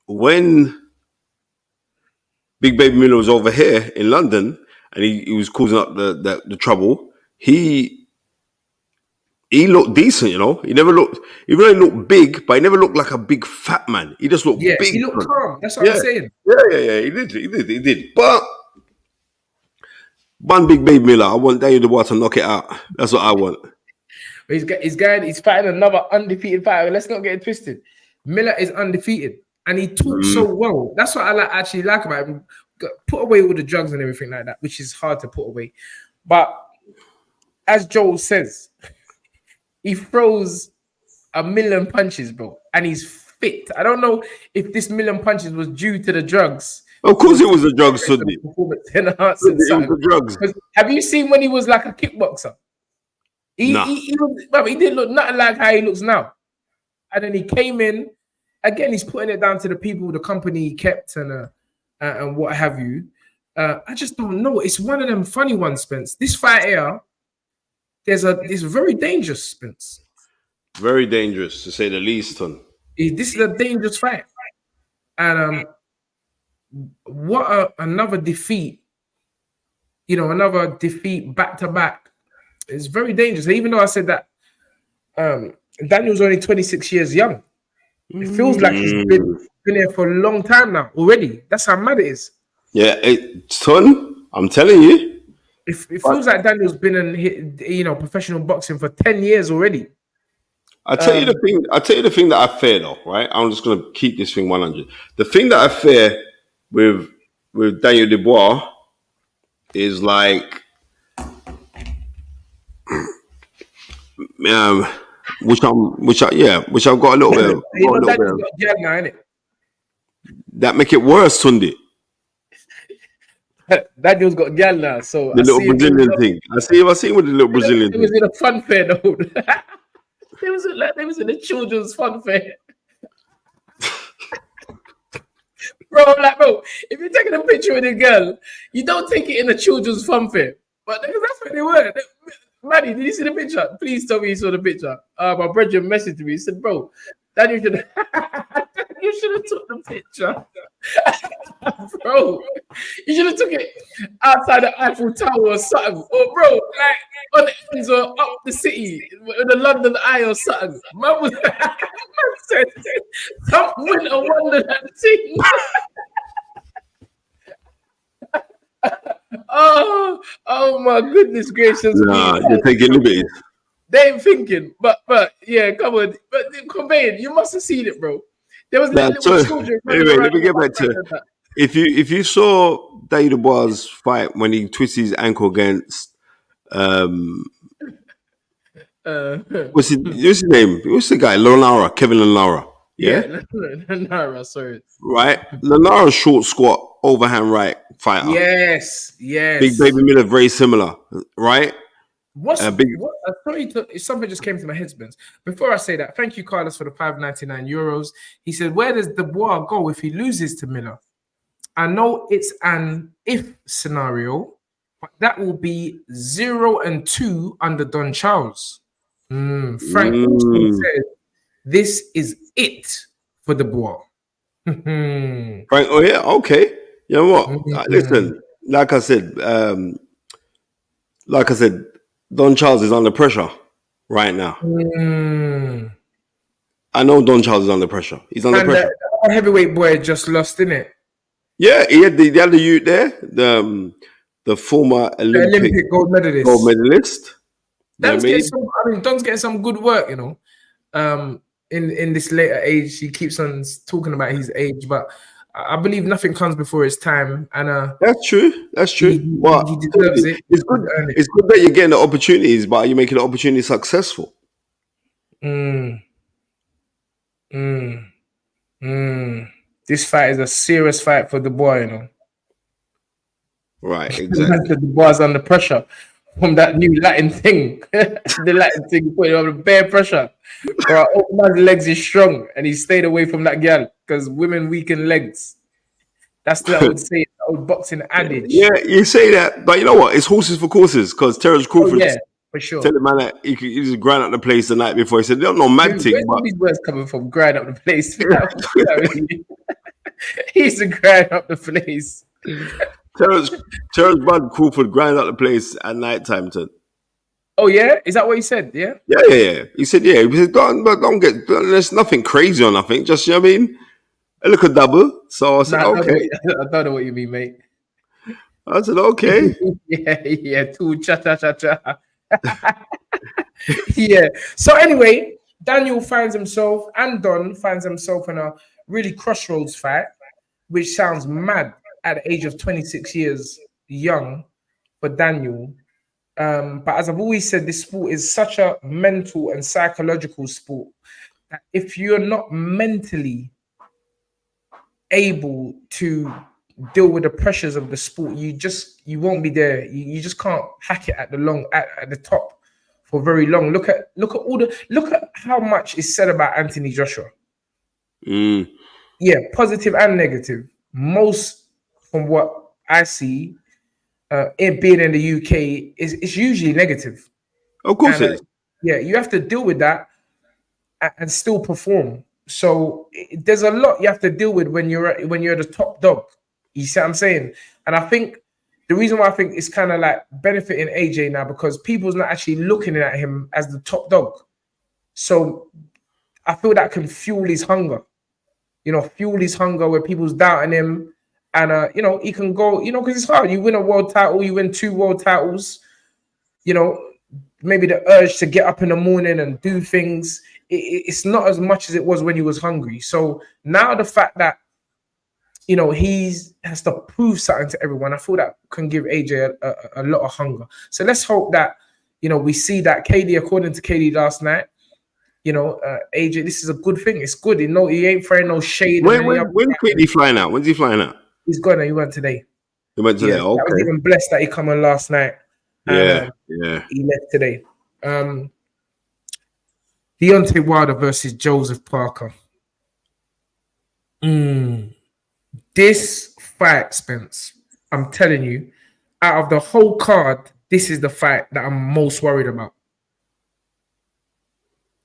Speaker 2: When Big Baby Miller was over here in London and he was causing up the trouble, he looked decent, you know. He really looked big, but he never looked like a big fat man. He just looked big.
Speaker 1: He looked calm. That's what I'm saying.
Speaker 2: Yeah. He did. But one Big Baby Miller, I want Daniel Dubois to knock it out. That's what I want.
Speaker 1: He's fighting another undefeated fighter. Let's not get it twisted. Miller is undefeated, and he talks so well. That's what I actually like about him. Put away all the drugs and everything like that, which is hard to put away. But as Joel says, he throws a million punches, bro, and he's fit. I don't know if this million punches was due to the drugs.
Speaker 2: Of course, it was the drugs, Sunday.
Speaker 1: It was the drugs. Have you seen when he was like a kickboxer? He didn't look nothing like how he looks now. And then he came in again. He's putting it down to the people, the company he kept, and what have you. I just don't know. It's one of them funny ones, Spence. This fight here, it's very dangerous, Spence.
Speaker 2: Very dangerous, to say the least, Ton.
Speaker 1: This is a dangerous fight. And another defeat, another defeat back to back. It's very dangerous. Even though I said that Daniel's only 26 years young, it feels like he's been here for a long time now already. That's how mad it is.
Speaker 2: Yeah, Ton, I'm telling you.
Speaker 1: It feels like Daniel's been in professional boxing for 10 years already.
Speaker 2: I tell you the thing that I fear though, right? I'm just gonna keep this thing 100. The thing that I fear with Daniel Dubois is like which I've got a little bit.
Speaker 1: Daniel's got jail now, innit?
Speaker 2: That make it worse, Sunday.
Speaker 1: Daniel's got gal now, so
Speaker 2: the little Brazilian thing. I see him with the little Brazilian thing.
Speaker 1: It was in a fun fair though. They was in a children's fun fair. Bro, if you're taking a picture with a girl, you don't take it in a children's fun fair. But that's where they were. Maddie, did you see the picture? Please tell me you saw the picture. My brother messaged me. He said, bro, Daniel should have took the picture. Bro, you should have took it outside the Eiffel Tower or something. Or bro, like on the ends or up the city, in the London Eye or something. Man said, some winter wonderland thing. Oh my goodness gracious.
Speaker 2: Nah, you're taking liberties.
Speaker 1: They ain't thinking, but yeah, come on. But conveying, you must have seen it, bro. There was little children.
Speaker 2: Anyway, let me get back to if you saw Daniel Dubois' fight when he twisted his ankle against what's his name? What's the guy? Kevin Lanara. Yeah,
Speaker 1: Lanara, sorry.
Speaker 2: Right, Lanara's short squat, overhand right fighter.
Speaker 1: Yes.
Speaker 2: Big Baby Miller, very similar, right?
Speaker 1: Something just came to my head, Spence. Before I say that, thank you, Carlos, for the €5.99. He said, where does Dubois go if he loses to Miller? I know it's an if scenario, but that will be 0-2 under Don Charles. Frank also said, this is it for Dubois.
Speaker 2: Frank, oh yeah, okay. You know what? Listen, like I said, Don Charles is under pressure right now. I know Don Charles is under pressure. He's under pressure.
Speaker 1: The heavyweight boy just lost, didn't it?
Speaker 2: Yeah, he had the other youth there, the former Olympic
Speaker 1: gold medalist.
Speaker 2: Don's
Speaker 1: getting some good work, you know. In this later age, he keeps on talking about his age, but I believe nothing comes before its time, and
Speaker 2: That's true. That's
Speaker 1: he,
Speaker 2: true.
Speaker 1: he,
Speaker 2: But
Speaker 1: he deserves it.
Speaker 2: it's
Speaker 1: He's
Speaker 2: good.
Speaker 1: earned it.
Speaker 2: It's good that you're getting the opportunities, but are you making the opportunity successful?
Speaker 1: Mm, mm, mm. This fight is a serious fight for the boy, you know.
Speaker 2: Right.
Speaker 1: The
Speaker 2: Exactly.
Speaker 1: boy's under pressure from that new Latin thing. The Latin thing put him under bare pressure. Bro, old man's legs is strong and he stayed away from that girl because women weaken legs. That's the old say, the old boxing adage.
Speaker 2: Yeah, you say that, but you know what? It's horses for courses. Because Terrence
Speaker 1: Oh
Speaker 2: Crawford
Speaker 1: yeah, for
Speaker 2: tell
Speaker 1: sure.
Speaker 2: the man that he just grind up the place the night before. He said, "They're no mad thing,
Speaker 1: Where's all
Speaker 2: but
Speaker 1: these words coming from? Grind up the place. He used to grind up the place.
Speaker 2: Terrence Terrence Bud Crawford grind up the place at night time."
Speaker 1: Oh yeah, is that what he said? Yeah.
Speaker 2: Yeah. He said, "Yeah." He said, "Don't get. There's nothing crazy or nothing. Just you know what I mean, a little double." So I said,
Speaker 1: Nah,
Speaker 2: "Okay."
Speaker 1: I don't know what you mean, mate.
Speaker 2: I said, "Okay."
Speaker 1: Yeah, too cha cha cha cha. Yeah. So anyway, Daniel finds himself and Don finds himself in a really crossroads fight, which sounds mad at the age of 26 years young for Daniel. But as I've always said, this sport is such a mental and psychological sport that if you're not mentally able to deal with the pressures of the sport, you won't be there. You just can't hack it at the top for very long. Look at how much is said about Anthony Joshua.
Speaker 2: Mm.
Speaker 1: Yeah, positive and negative. Most from what I see, it being in the UK is it's usually negative.
Speaker 2: Of course
Speaker 1: And
Speaker 2: it is.
Speaker 1: yeah, you have to deal with that and still perform. So there's a lot you have to deal with when you're the top dog. You see what I'm saying? And I think the reason why I think it's kind of like benefiting AJ now because people's not actually looking at him as the top dog. So I feel that can fuel his hunger. Fuel his hunger where people's doubting him, and he can go. Because it's hard. You win a world title, you win 2 world titles. You know, maybe the urge to get up in the morning and do things. It's not as much as it was when he was hungry. So now the fact that he has to prove something to everyone, I feel that can give AJ a lot of hunger. So let's hope that we see that KD, according to KD last night, AJ, this is a good thing. It's good. He ain't throwing no shade on any other.
Speaker 2: When Queen he flying out? When's he flying out?
Speaker 1: He's gone. He went today.
Speaker 2: He went
Speaker 1: Yeah,
Speaker 2: today.
Speaker 1: that was
Speaker 2: Okay.
Speaker 1: even blessed that he come on last night and
Speaker 2: Yeah. Yeah.
Speaker 1: he left today. Deontay Wilder versus Joseph Parker. This fight, Spence, I'm telling you, out of the whole card, this is the fight that I'm most worried about.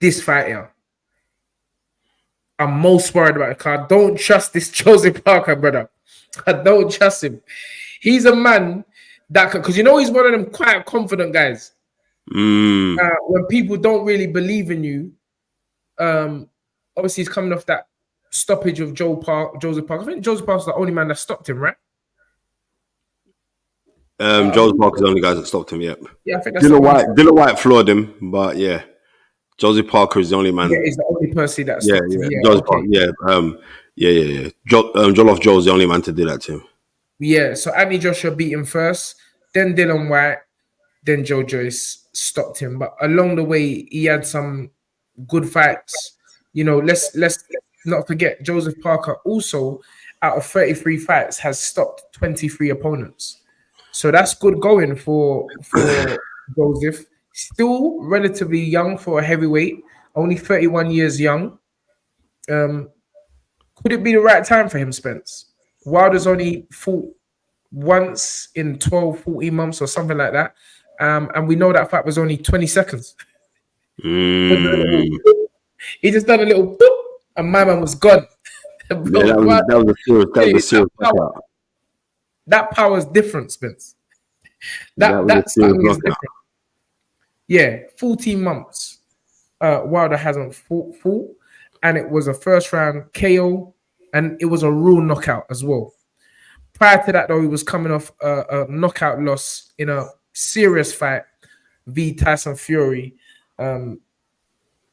Speaker 1: This fight here. I'm most worried about the card. I don't trust this Joseph Parker, brother. I don't trust him. He's a man that because he's one of them quite confident guys. When people don't really believe in you, obviously he's coming off that stoppage of Joseph Parker. I think Joseph Parker's the only man that stopped him, right?
Speaker 2: Joseph Parker's the only guys that stopped him. Yep.
Speaker 1: Yeah, I think that's
Speaker 2: Dylan White floored him, but yeah, Joseph Parker is the only man.
Speaker 1: Yeah, he's the only person that stopped him. Yeah,
Speaker 2: Joseph Parker, yeah. Jollof Joe's the only man to do that to him.
Speaker 1: Yeah, so Anthony Joshua beat him first, then Dylan White, then Joe Joyce stopped him. But along the way, he had some good fights. Let's not forget Joseph Parker also, out of 33 fights, has stopped 23 opponents. So that's good going for Joseph. Still relatively young for a heavyweight, only 31 years young. Could it be the right time for him, Spence? Wilder's only fought once in 12, 14 months or something like that. And we know that fight was only 20 seconds. He just done a little boop, and my man was gone. Bro,
Speaker 2: that was a serious knockout.
Speaker 1: That power is different, Spence. That's different. Yeah, 14 months. Wilder hasn't fought, and it was a first round KO, and it was a real knockout as well. Prior to that, though, he was coming off a knockout loss in a serious fight v Tyson Fury,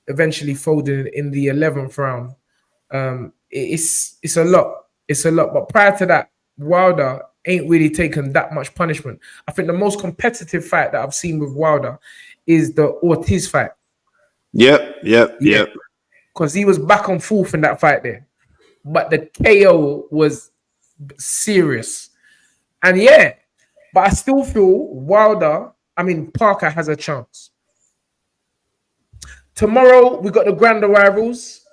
Speaker 1: eventually folding in the 11th round. It's a lot. it's a lot. But prior to that, Wilder ain't really taken that much punishment. I think the most competitive fight that I've seen with Wilder is the Ortiz fight.
Speaker 2: Yep.
Speaker 1: Yeah, because he was back and forth in that fight there, but the KO was serious. And yeah, but I still feel Parker has a chance. Tomorrow we got the grand arrivals,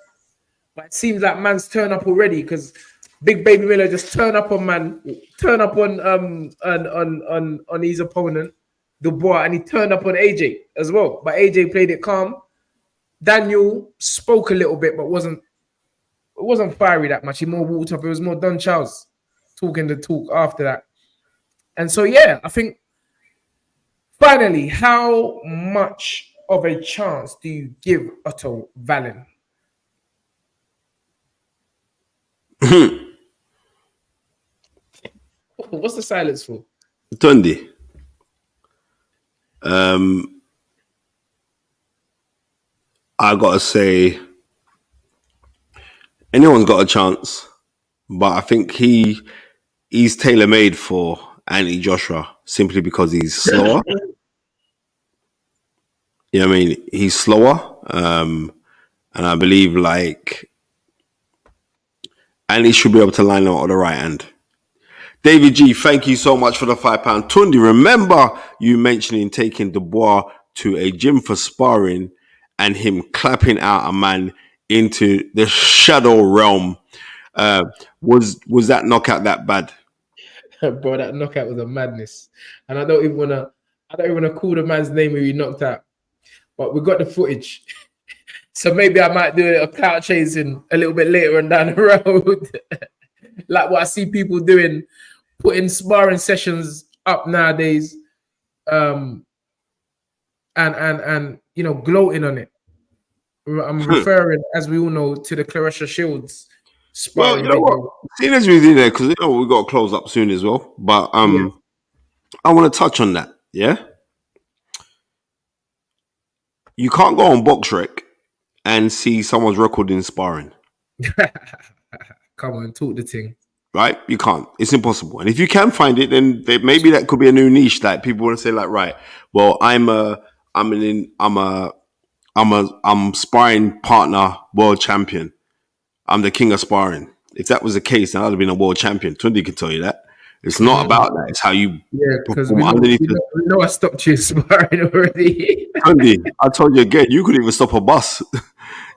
Speaker 1: but it seems like man's turn up already because Big Baby Miller just turn up on his opponent, Dubois, and he turned up on AJ as well. But AJ played it calm. Daniel spoke a little bit, but wasn't fiery that much. He more walked up. It was more Don Charles talking the talk after that. And so yeah, I think finally, how much of a chance do you give Otto Wallin? What's the silence for?
Speaker 2: Tundi. I gotta say, anyone's got a chance, but I think he's tailor made for Anthony Joshua simply because he's slower. You know what I mean? He's slower, and I believe like Anthony should be able to line up on the right hand. David G, thank you so much for the £5. Tundi, remember you mentioning taking Dubois to a gym for sparring and him clapping out a man into the shadow realm. Was that knockout that bad?
Speaker 1: Bro, that knockout was a madness. And I don't even wanna call the man's name who he knocked out. But we got the footage. So maybe I might do a clout chasing a little bit later on down the road. Like what I see people doing, putting sparring sessions up nowadays, and you know, gloating on it. I'm referring, as we all know, to the Clarissa Shields sparring.
Speaker 2: Well, you know what? Seeing as we're in there, because we got to close up soon as well. But I want to touch on that. Yeah, you can't go on BoxRec and see someone's record in sparring.
Speaker 1: Come on, talk the thing.
Speaker 2: Right? You can't. It's impossible. And if you can find it, then maybe that could be a new niche that people want to say, like, right, well, I'm sparring partner world champion. I'm the king of sparring. If that was the case, then I'd have been a world champion. Tundi can tell you that. It's not about that. It's how you
Speaker 1: because we know I stopped you sparring already.
Speaker 2: Tundi, I told you again, you couldn't even stop a bus.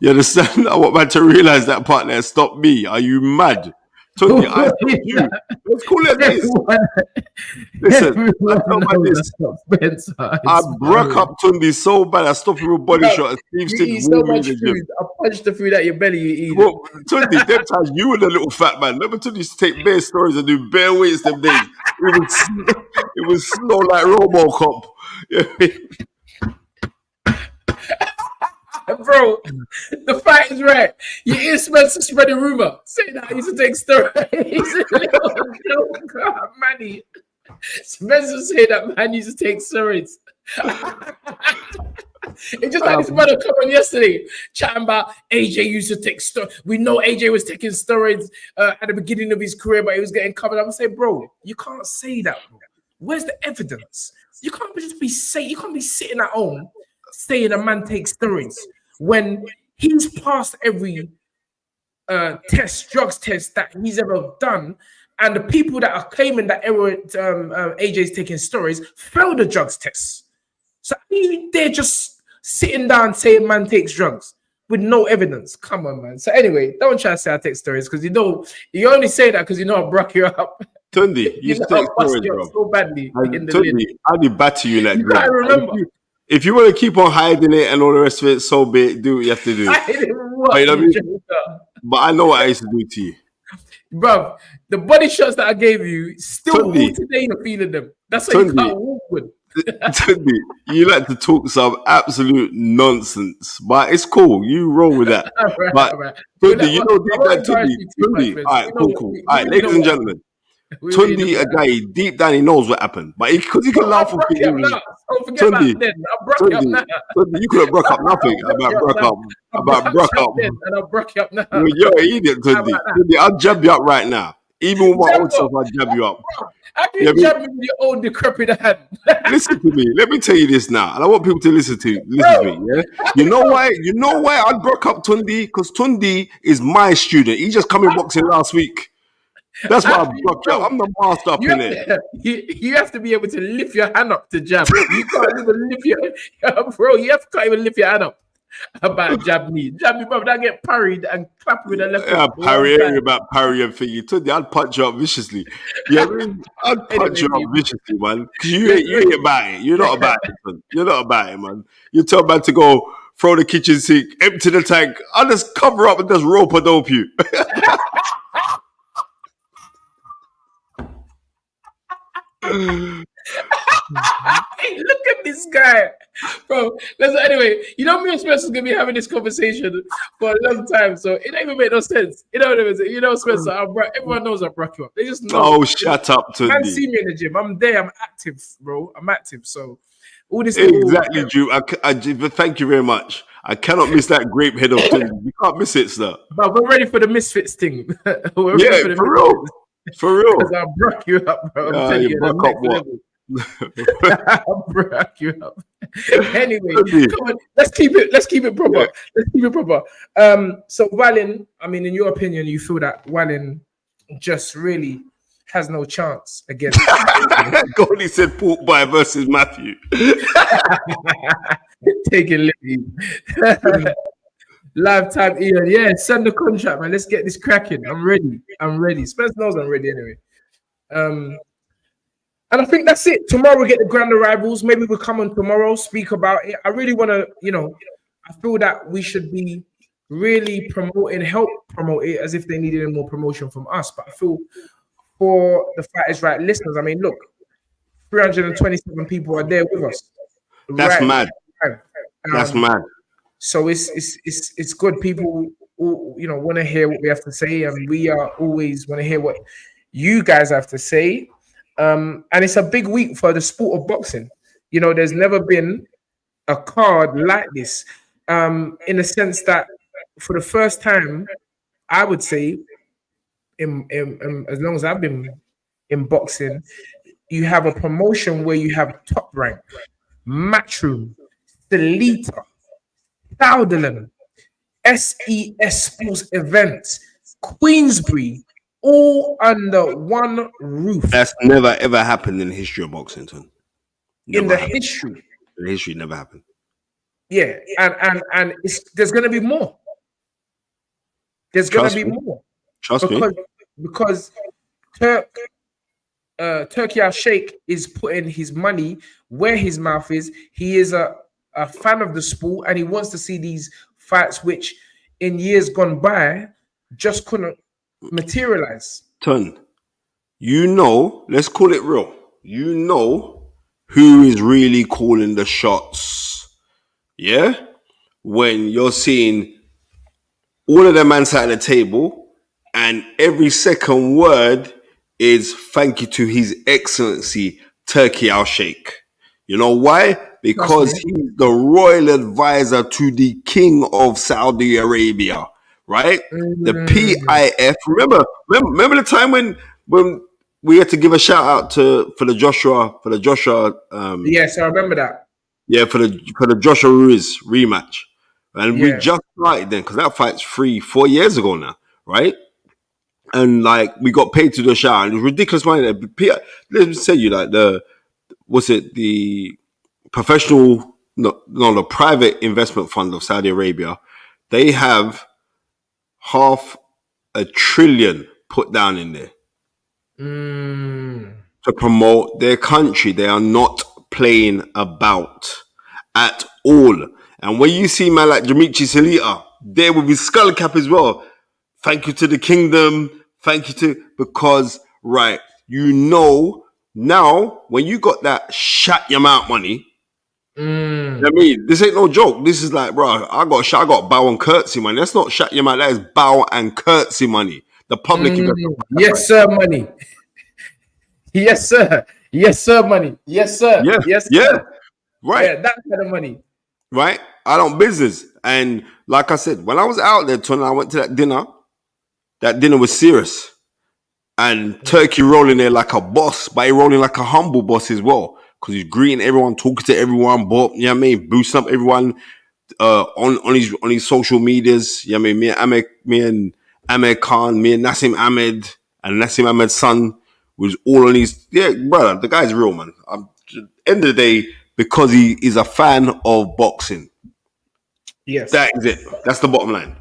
Speaker 2: You understand? I want man to realize that partner stopped me. Are you mad? Tundi, I stopped you. Let's call it this. Listen, I broke up Tundi so bad. I stopped him with body shot.
Speaker 1: You eat so much food. I punched the food out your belly. You eat
Speaker 2: well, Tundi, them times you were the little fat man. Remember Tundi used to take bare stories and do bare weights them days. It was slow like RoboCop.
Speaker 1: Bro, the fight is right. You hear Spencer spreading rumor saying that he used to take steroids. Manny. Spencer said that man used to take steroids. It just like this brother come on yesterday chatting about AJ used to take steroids. We know AJ was taking steroids at the beginning of his career, but he was getting covered up. I'm saying, bro, you can't say that, bro. Where's the evidence? You can't just be saying, you can't be sitting at home saying a man takes steroids when he's passed every drugs test that he's ever done, and the people that are claiming that AJ's taking steroids failed the drugs test. So they're just sitting down saying man takes drugs with no evidence. Come on, man. So anyway, don't try to say I take steroids because you only say that because you know I broke you up.
Speaker 2: Tundi, you take steroids, bro.
Speaker 1: So badly.
Speaker 2: Tundi, I'll be batter you in that.
Speaker 1: You can't remember.
Speaker 2: If you want to keep on hiding it and all the rest of it, so be it. Do what you have to do. But I know what I used to do to you.
Speaker 1: Bro, the body shots that I gave you, still today you're feeling them. That's why you can't walk with.
Speaker 2: Tundi, you like to talk some absolute nonsense, but it's cool. You roll with that. Right. Tundi, you know deep down, Tundi. All right, cool. All right, ladies and gentlemen. Tundi, a guy deep down, he knows what happened, but because he can laugh for things. Tundi, you could have broke up nothing about broke up. about broke up.
Speaker 1: then, and I'll broke you up now.
Speaker 2: You're an idiot,
Speaker 1: How
Speaker 2: Tundi.
Speaker 1: about that?
Speaker 2: Tundi, I'll jab you up right now. Even with my
Speaker 1: Jab
Speaker 2: own self,
Speaker 1: up.
Speaker 2: I'll jab you up.
Speaker 1: How can
Speaker 2: Yeah,
Speaker 1: you jab me with your own decrepit hand?
Speaker 2: Listen to me. Let me tell you this now, and I want people to listen to me. Yeah, you know why? You know why I broke up Tundi? Because Tundi is my student. He just come in boxing last week. That's why I broke you up. I'm the master up in it.
Speaker 1: You have to be able to lift your hand up to jab. You can't even lift your bro. Can't even lift your hand up about jab me, bro. That get parried and clap with a left hook.
Speaker 2: Parry about parry and thing. You told me I'd punch you up viciously. Yeah, I'd punch you up viciously, man. Because you ain't about it. You're not about it, man. You're not about it, man. You tell man to go throw the kitchen sink, empty the tank. I'll just cover up and just rope a dope you.
Speaker 1: Hey, look at this guy, bro. Anyway, you know me and Spencer's gonna be having this conversation for a long time, so it don't even make no sense. You know what I mean? You know, Spencer, everyone knows I broke you up. They just know.
Speaker 2: Oh, shut up, Tundi.
Speaker 1: Man, see me in the gym. I'm there. I'm active, bro. I'm active. So all this
Speaker 2: exactly, Drew. Thank you very much. I cannot miss that grape head of Tundi. You can't miss it, sir.
Speaker 1: But we're ready for the misfits thing.
Speaker 2: For real. For real.
Speaker 1: Because I broke you up, bro.
Speaker 2: You broke up what?
Speaker 1: I broke you up. Anyway, come on, let's keep it proper.
Speaker 2: Yeah.
Speaker 1: Let's keep it proper. So Wallin, I mean, in your opinion, you feel that Wallin just really has no chance against
Speaker 2: Goldie said Pork Pie versus Matthew.
Speaker 1: taking liberty. Lifetime Ian. Yeah, send the contract, man. Let's get this cracking. I'm ready. Spence knows I'm ready anyway. And I think that's it. Tomorrow we get the grand arrivals. Maybe we'll come on tomorrow, speak about it. I really want to, I feel that we should be really help promote it as if they needed any more promotion from us. But I feel for the Fight Is Right listeners, I mean, look, 327 people are there with us.
Speaker 2: That's mad. That's mad.
Speaker 1: So it's good. People, want to hear what we have to say, and we are always want to hear what you guys have to say. And it's a big week for the sport of boxing. There's never been a card like this, in the sense that for the first time, I would say, in as long as I've been in boxing, you have a promotion where you have Top Rank, Matchroom, Delita, Souderland, SES Sports Events, Queensbury, all under one roof.
Speaker 2: That's never ever happened in the history of boxing, Ton.
Speaker 1: In the history.
Speaker 2: In the history, never happened.
Speaker 1: Yeah, and there's going to be more. There's going to be more.
Speaker 2: Trust me.
Speaker 1: Because Turkey Al Sheikh is putting his money where his mouth is. He is a fan of the sport, and he wants to see these fights, which in years gone by just couldn't materialize.
Speaker 2: Ton, let's call it real. Who is really calling the shots. Yeah? When you're seeing all of them man sat at the table and every second word is thank you to His Excellency Turkey Al Sheikh. You know why? Because he's the royal advisor to the King of Saudi Arabia, right? The PIF. Remember the time when we had to give a shout out for the Joshua.
Speaker 1: Yes, I remember that.
Speaker 2: Yeah, for the Joshua Ruiz rematch, and we just started then because that fight's 3-4 years ago now, right? And like we got paid to do a shout out. It was ridiculous money. Let me tell you, like the professional, the private investment fund of Saudi Arabia, they have $500 billion put down in there to promote their country. They are not playing about at all. And when you see man like Dimitri Salita there with his skull cap as well, thank you to the kingdom, because now when you got that shut your mouth money, I mean, this ain't no joke. This is like, bro, I got bow and curtsy money. That's not shut your mouth. That is bow and curtsy money. The public.
Speaker 1: Yes, sir, money. Yes, sir. Yes, sir, money. Yes, sir.
Speaker 2: Yeah.
Speaker 1: Yes, sir.
Speaker 2: Yeah. Right.
Speaker 1: Yeah, that kind of money.
Speaker 2: Right. I don't business. And like I said, when I was out there, Tony, I went to that dinner. That dinner was serious. And Turkey rolling there like a boss, but he rolling like a humble boss as well. Because he's greeting everyone, talking to everyone, but you know what I mean, boosting up everyone on his social medias. You know what I mean? Me and Amir Khan, me and Nassim Ahmed's son was all on his brother, the guy's real, man. End of the day, because he is a fan of boxing.
Speaker 1: Yes.
Speaker 2: That is it. That's the bottom line.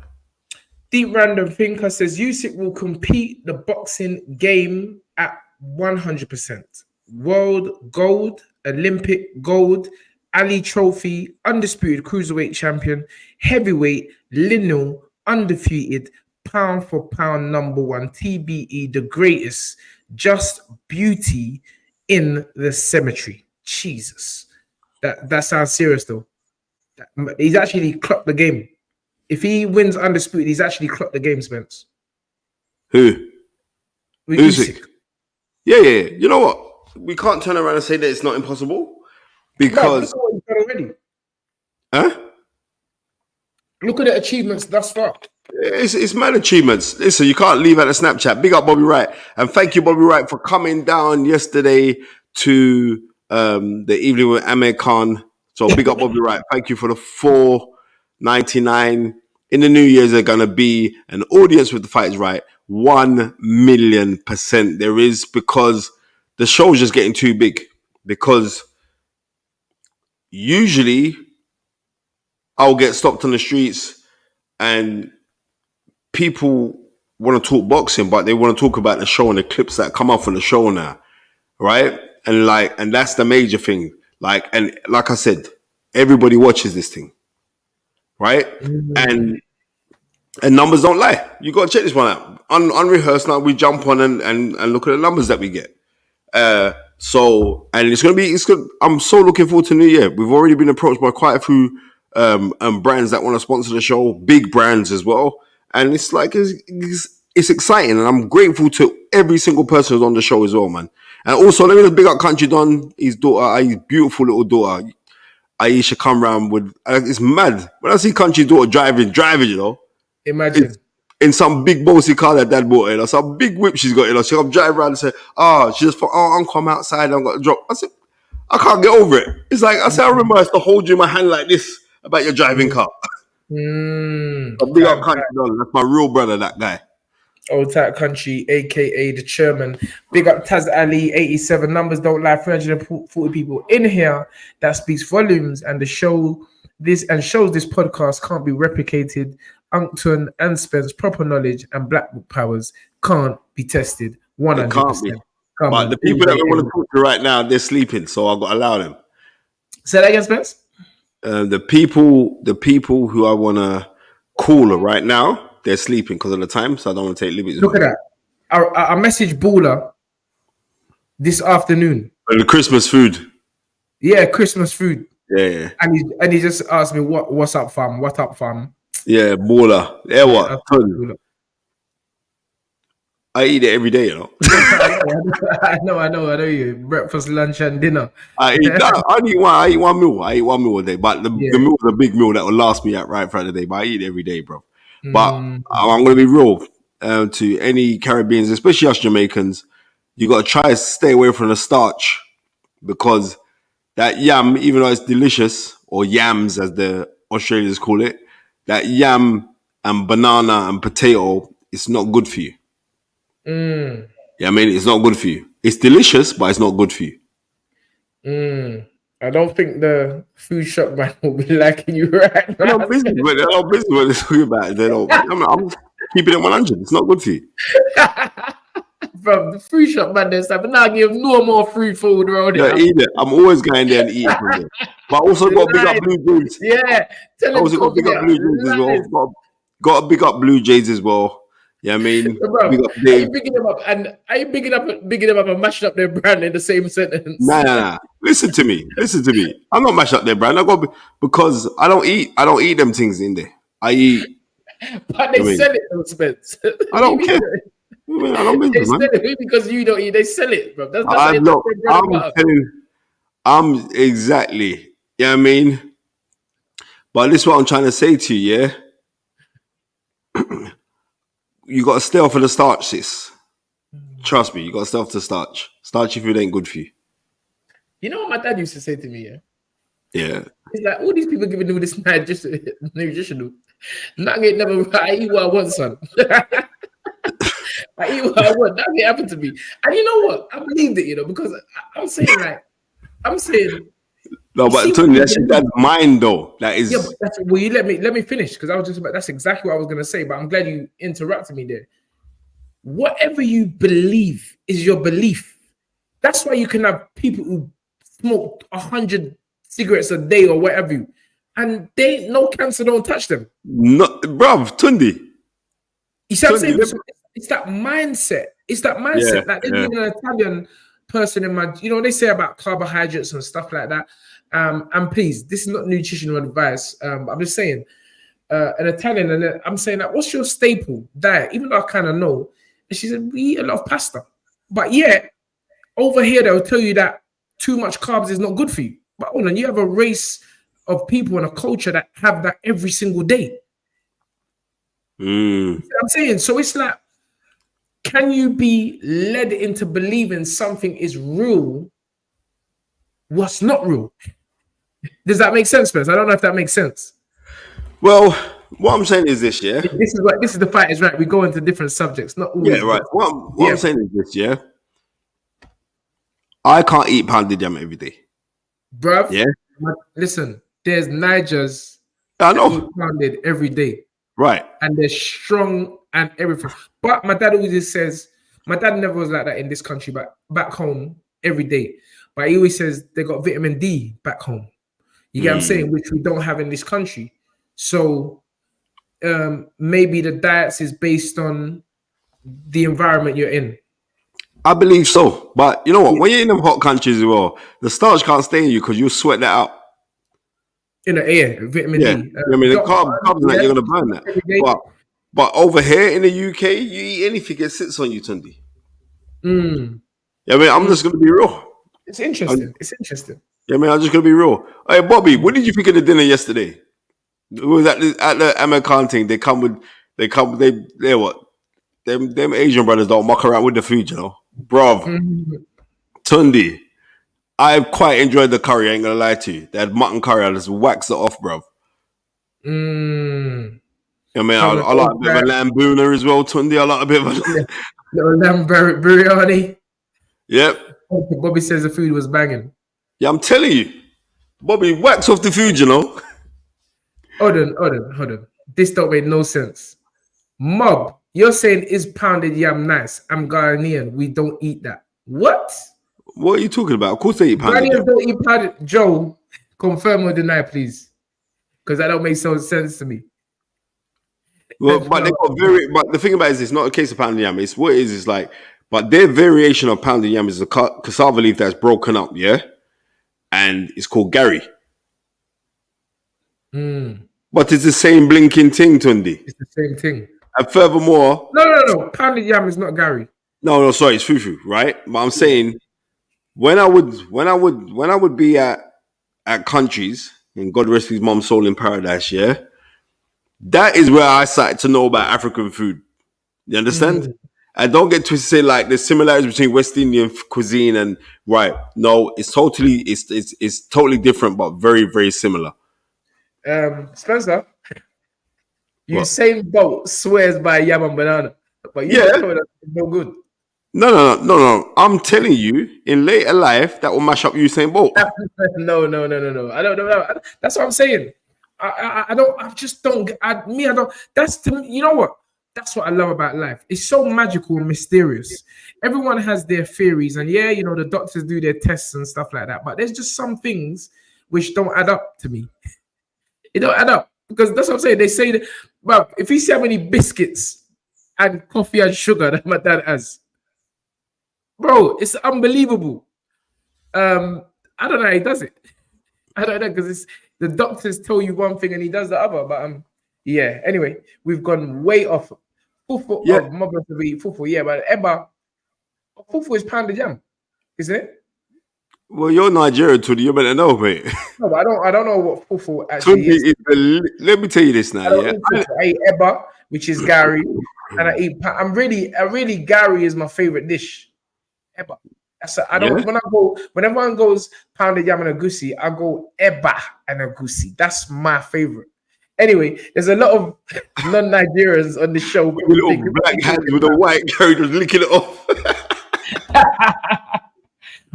Speaker 1: Deep Random Thinker says Usyk will compete the boxing game at 100%. World gold, Olympic gold, Ali Trophy, undisputed cruiserweight champion, heavyweight, lineal, undefeated, pound for pound number one, TBE, the greatest, just beauty in the cemetery. Jesus. That sounds serious though. He's actually clocked the game. If he wins undisputed, he's actually clocked the game, Spence.
Speaker 2: Who?
Speaker 1: Usyk.
Speaker 2: Yeah. You know what? We can't turn around and say that it's not impossible because.
Speaker 1: Look at what he's done already.
Speaker 2: Huh?
Speaker 1: Look at the achievements thus far.
Speaker 2: It's mad achievements. Listen, you can't leave out the Snapchat. Big up Bobby Wright. And thank you, Bobby Wright, for coming down yesterday to the evening with Amir Khan. So big up Bobby Wright. Thank you for the $4.99. In the New Year's, they're going to be an audience with The Fight Is Right. 1,000,000%. There is, because the show's just getting too big. Because usually I'll get stopped on the streets and people want to talk boxing, but they want to talk about the show and the clips that come up from the show now, right? And that's the major thing. Like I said, everybody watches this thing, right? Mm-hmm. And numbers don't lie. You got to check this one out. Unrehearsed now, we jump on and look at the numbers that we get. So it's gonna be. I'm so looking forward to New Year. We've already been approached by quite a few brands that want to sponsor the show, big brands as well. And it's like it's exciting, and I'm grateful to every single person who's on the show as well, man. And also, let me just big up Country Don, his daughter, his beautiful little daughter, Aisha, come round with. It's mad when I see Country's daughter driving, you know.
Speaker 1: Imagine.
Speaker 2: In some big bossy car that dad bought, you know, some big whip she's got, you know. She come drive around and say, she just thought, Uncle, I'm outside, I've got to drop. I said, I can't get over it. It's like, I said, I remember I used to hold you in my hand like this about your driving car. Big up Country Don. That's my real brother, that guy.
Speaker 1: Old Tight Country, aka the chairman. Big up Taz Ali, 87. Numbers don't lie. 340 people in here. That speaks volumes, and shows this podcast can't be replicated. Uncton and Spence proper knowledge and black book powers can't be tested. 100%.
Speaker 2: It can't be. But the people that we want to talk to right now, they're sleeping, so I've got to allow them. Say that again, Spence. The people who I want to call right now, they're sleeping because of the time, so I don't want to take liberties.
Speaker 1: Look at that. I messaged Baller this afternoon.
Speaker 2: The Christmas food.
Speaker 1: Yeah, Christmas food.
Speaker 2: Yeah.
Speaker 1: And he just asked me, what's up, fam? What up, fam?
Speaker 2: Yeah, Baller. Yeah, what? I eat it every day, you know.
Speaker 1: I know you. Breakfast, lunch, and dinner.
Speaker 2: I eat one meal. I eat one meal a day, but the meal is a big meal that will last me right throughout the day. But I eat it every day, bro. But I'm going to be real to any Caribbeans, especially us Jamaicans. You got to try to stay away from the starch, because that yam, even though it's delicious, or yams as the Australians call it, that yam and banana and potato, it's not good for you. Yeah, I mean, it's not good for you. It's delicious, but it's not good for you.
Speaker 1: I don't think the food shop man will be liking you right now.
Speaker 2: They're not business what they're talking about. I'm keeping it 100. It's not good for you.
Speaker 1: From the food shop man, there's like, now give no more free food around here.
Speaker 2: Yeah, eat it. I'm always going there and eating from there. But I also got to big up Blue Jays.
Speaker 1: Yeah,
Speaker 2: tell him. Also got to big up Blue Jays as well. Got to big up Blue Jays as well. Yeah, I mean,
Speaker 1: bro, are you bigging them up and mashing up their brand in the same sentence?
Speaker 2: Nah. Listen to me. I'm not mashing up their brand. Because I don't eat them things in there. I eat.
Speaker 1: But they sell it, though, Spence.
Speaker 2: I don't care. I don't
Speaker 1: they sell it because you don't eat. They sell it, bro.
Speaker 2: I'm exactly. Yeah, I mean, but this is what I'm trying to say to you. Yeah, you got to stay off of the starch, sis. Trust me, you got to stay off the starch. Starchy food ain't good for you.
Speaker 1: You know what my dad used to say to me?
Speaker 2: Yeah.
Speaker 1: He's like, all these people giving me this nutritional. Nugget never. I eat what I want, son. I eat what I want. Nothing happened to me. And you know what? I believed it, because I'm saying.
Speaker 2: No, but Tony, that's your dad's mind, though. That is.
Speaker 1: Yeah, but you let me finish, because I was just about. That's exactly what I was gonna say. But I'm glad you interrupted me there. Whatever you believe is your belief. That's why you can have people who smoke 100 cigarettes a day or whatever, and no cancer don't touch them.
Speaker 2: No, bruv, Tundi.
Speaker 1: You see what I'm saying? It's that mindset. It's that mindset. Like even an Italian person in my, they say about carbohydrates and stuff like that. And please, this is not nutritional advice. I'm just saying, an Italian, and I'm saying that, what's your staple diet? Even though I kind of know. And she said, we eat a lot of pasta. But yeah, over here, they'll tell you that too much carbs is not good for you. But hold on, you have a race of people and a culture that have that every single day. You know what I'm saying? So it's like, can you be led into believing something is real what's not real? Does that make sense, Spence? I don't know if that makes sense.
Speaker 2: Well, what I'm saying is this, yeah?
Speaker 1: This is the fight is right. We go into different subjects, not always.
Speaker 2: Yeah, right. What I'm saying is this, yeah? I can't eat pounded yam every day.
Speaker 1: Bruv,
Speaker 2: yeah.
Speaker 1: Listen, there's Nigers
Speaker 2: I know
Speaker 1: pounded every day.
Speaker 2: Right.
Speaker 1: And they're strong and everything. But my dad always says, my dad never was like that in this country, but back home every day. But he always says they got vitamin D back home. You get what I'm saying? Which we don't have in this country. So maybe the diets is based on the environment you're in.
Speaker 2: I believe so. But you know what? When you're in them hot countries as well, the starch can't stay in you because you'll sweat that out.
Speaker 1: In the air, vitamin D.
Speaker 2: I mean, the carbs that you're going to burn that. But over here in the UK, you eat anything, it sits on you, Tundi. I mean, I'm just going to be real.
Speaker 1: It's interesting. It's interesting.
Speaker 2: Yeah, I mean, I'm just going to be real. Hey, Bobby, what did you think of the dinner yesterday? It was at the American thing. They're what? Them Asian brothers don't muck around with the food, Bruv. Tundi, I quite enjoyed the curry, I ain't gonna lie to you. They had mutton curry, I just waxed it off, bruv. I mean, I like a bit of a lamb booner as well, Tundi. I like a bit of a
Speaker 1: little lamb biryani.
Speaker 2: Yep.
Speaker 1: Bobby says the food was banging.
Speaker 2: Yeah, I'm telling you. Bobby, wax off the food,
Speaker 1: Hold on. This don't make no sense. Mob, you're saying is pounded yam nice? I'm Ghanaian. We don't eat that. What?
Speaker 2: What are you talking about? Of course they eat pounded yam.
Speaker 1: Ghanaians don't eat pounded. Joe, confirm or deny, please. Because that don't make so sense to me.
Speaker 2: Well, but they got but the thing about it is it's not a case of pounded yam. It's what it is like, but their variation of pounded yam is a cassava leaf that's broken up, yeah? And it's called Gary. But it's the same blinking thing, Tundi.
Speaker 1: It's the same thing.
Speaker 2: And furthermore,
Speaker 1: no. Pounded yam is not Gary.
Speaker 2: No, sorry, it's fufu, right? But I'm saying when I would be at countries, and God rest his mom's soul in paradise, yeah, that is where I started to know about African food. You understand? And don't get twisted, say like there's similarities between West Indian cuisine and right. No, it's totally different, but very, very similar.
Speaker 1: Spencer, Usain Bolt swears by yam and banana, but it's no good.
Speaker 2: No. I'm telling you, in later life, that will mash up Usain Bolt.
Speaker 1: No. I don't know. That's what I'm saying. I don't. I just don't. I don't. That's to me. You know what? That's what I love about life. It's so magical and mysterious. Everyone has their theories, and the doctors do their tests and stuff like that. But there's just some things which don't add up to me. It don't add up because that's what I'm saying. They say that, well, if you see how many biscuits and coffee and sugar that my dad has, bro, it's unbelievable. I don't know how he does it. I don't know because the doctors tell you one thing and he does the other. But anyway, we've gone way off. Fufu, fufu, but Eba, fufu is pounded yam, isn't it?
Speaker 2: Well, you're Nigerian, Tony. You better know, mate.
Speaker 1: No, but I don't know what fufu actually is.
Speaker 2: Let me tell you this now.
Speaker 1: I eat Eba, which is Gary, and I'm really Gary is my favorite dish ever. I don't when everyone goes pounded yam and a goosey, I go eba and a goosey. That's my favorite. Anyway, there's a lot of non-Nigerians on the show.
Speaker 2: Your little black hand with a white Gary just licking it off.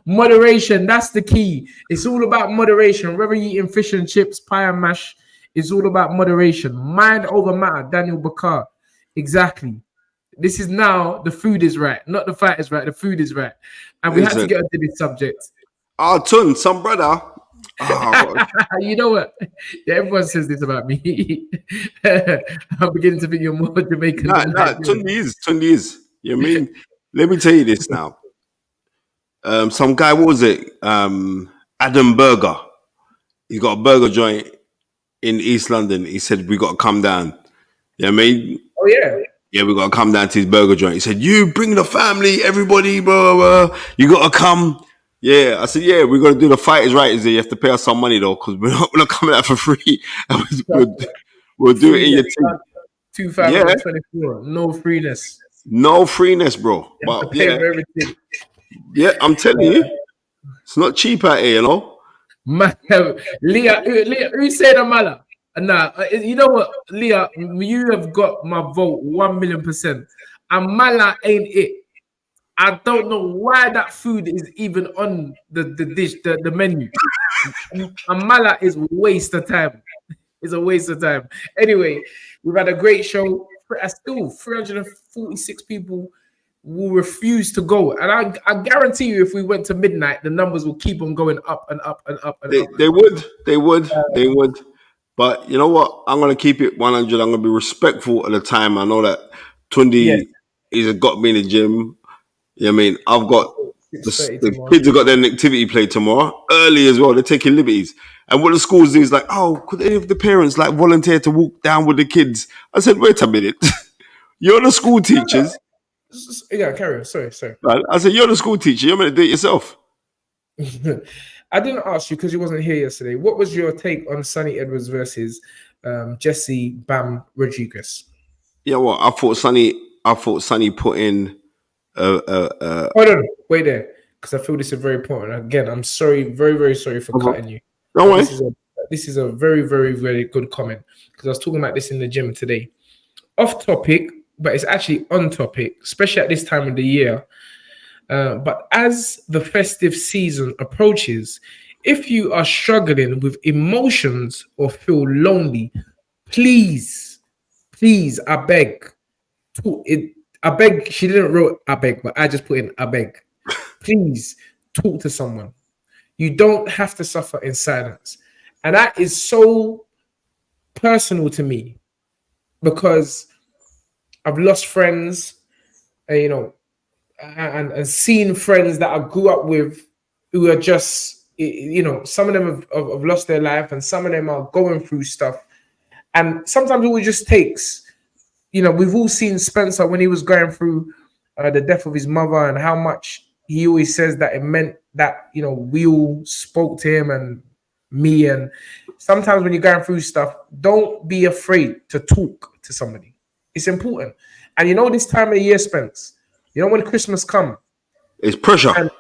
Speaker 1: Moderation, that's the key. It's all about moderation. Whether you're eating fish and chips, pie and mash, it's all about moderation. Mind over matter, Daniel Bakar. Exactly. This is now the food is right, not the fight is right. The food is right. And we had to get onto this subject.
Speaker 2: Tun, some brother.
Speaker 1: You know what? Yeah, everyone says this about me. I'm beginning to think you're more Jamaican.
Speaker 2: Tundi is. You mean? Let me tell you this now. Some guy, what was it? Adam Burger. He's got a burger joint in East London. He said we got to come down. You know what I mean?
Speaker 1: Oh yeah.
Speaker 2: Yeah, we got to come down to his burger joint. He said, "You bring the family, everybody, bro. You got to come." Yeah, I said, "Yeah, we're gonna do the fight is right. Is that you have to pay us some money though, because we're not coming out for free. we'll do it in your team."
Speaker 1: 2024, no freeness.
Speaker 2: No freeness, bro. But
Speaker 1: pay for everything.
Speaker 2: Yeah, I'm telling you, it's not cheap out here, you know.
Speaker 1: Leah, who said Amala? Nah, you know what, Leah, you have got my vote 1,000,000%. Amala ain't it. I don't know why that food is even on the dish, the menu. Amala is a waste of time. It's a waste of time. Anyway, we've had a great show. Still 346 people will refuse to go. And I guarantee you, if we went to midnight, the numbers will keep on going up and up and up and up.
Speaker 2: They would. But you know what? I'm going to keep it 100. I'm going to be respectful at the time. I know that Tundi has got me in the gym. You know what I mean? I've got the kids have got their activity play tomorrow early as well. They're taking liberties. And what the schools do is like, oh, could any of the parents like volunteer to walk down with the kids? I said, wait a minute. You're the school teachers.
Speaker 1: Yeah, carry on. Sorry.
Speaker 2: I said, you're the school teacher. You're meant to do it yourself.
Speaker 1: I didn't ask you because you wasn't here yesterday. What was your take on Sonny Edwards versus Jesse Bam Rodriguez?
Speaker 2: Yeah, well, I thought Sonny put in.
Speaker 1: Hold on, wait there, because I feel this is very important. Again, I'm sorry, very, very sorry for cutting you.
Speaker 2: Don't worry.
Speaker 1: This is a very, very, very good comment because I was talking about this in the gym today. Off topic, but it's actually on topic, especially at this time of the year. But as the festive season approaches, if you are struggling with emotions or feel lonely, please, I beg. I beg. She didn't wrote I beg, but I just put in I beg. Please talk to someone. You don't have to suffer in silence. And that is so personal to me because I've lost friends, and seen friends that I grew up with who are just, some of them have lost their life and some of them are going through stuff. And sometimes all it just takes, we've all seen Spencer when he was going through the death of his mother and how much he always says that it meant that, we all spoke to him and me. And sometimes when you're going through stuff, don't be afraid to talk to somebody. It's important. And this time of year, Spence, when Christmas come,
Speaker 2: it's pressure.
Speaker 1: And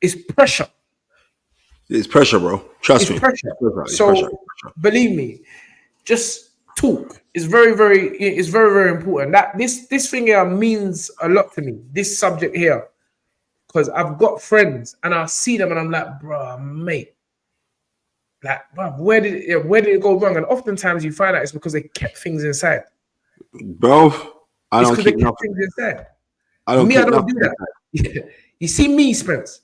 Speaker 1: it's pressure.
Speaker 2: It's pressure, bro. Trust me.
Speaker 1: Pressure. Believe me, just talk. It's very, very important. That this thing here means a lot to me. This subject here, because I've got friends and I see them and I'm like, bro, mate, like, bro, where did it go wrong? And oftentimes you find out it's because they kept things inside.
Speaker 2: Bro, I don't keep nothing
Speaker 1: inside. I don't do that. You see me, Spence.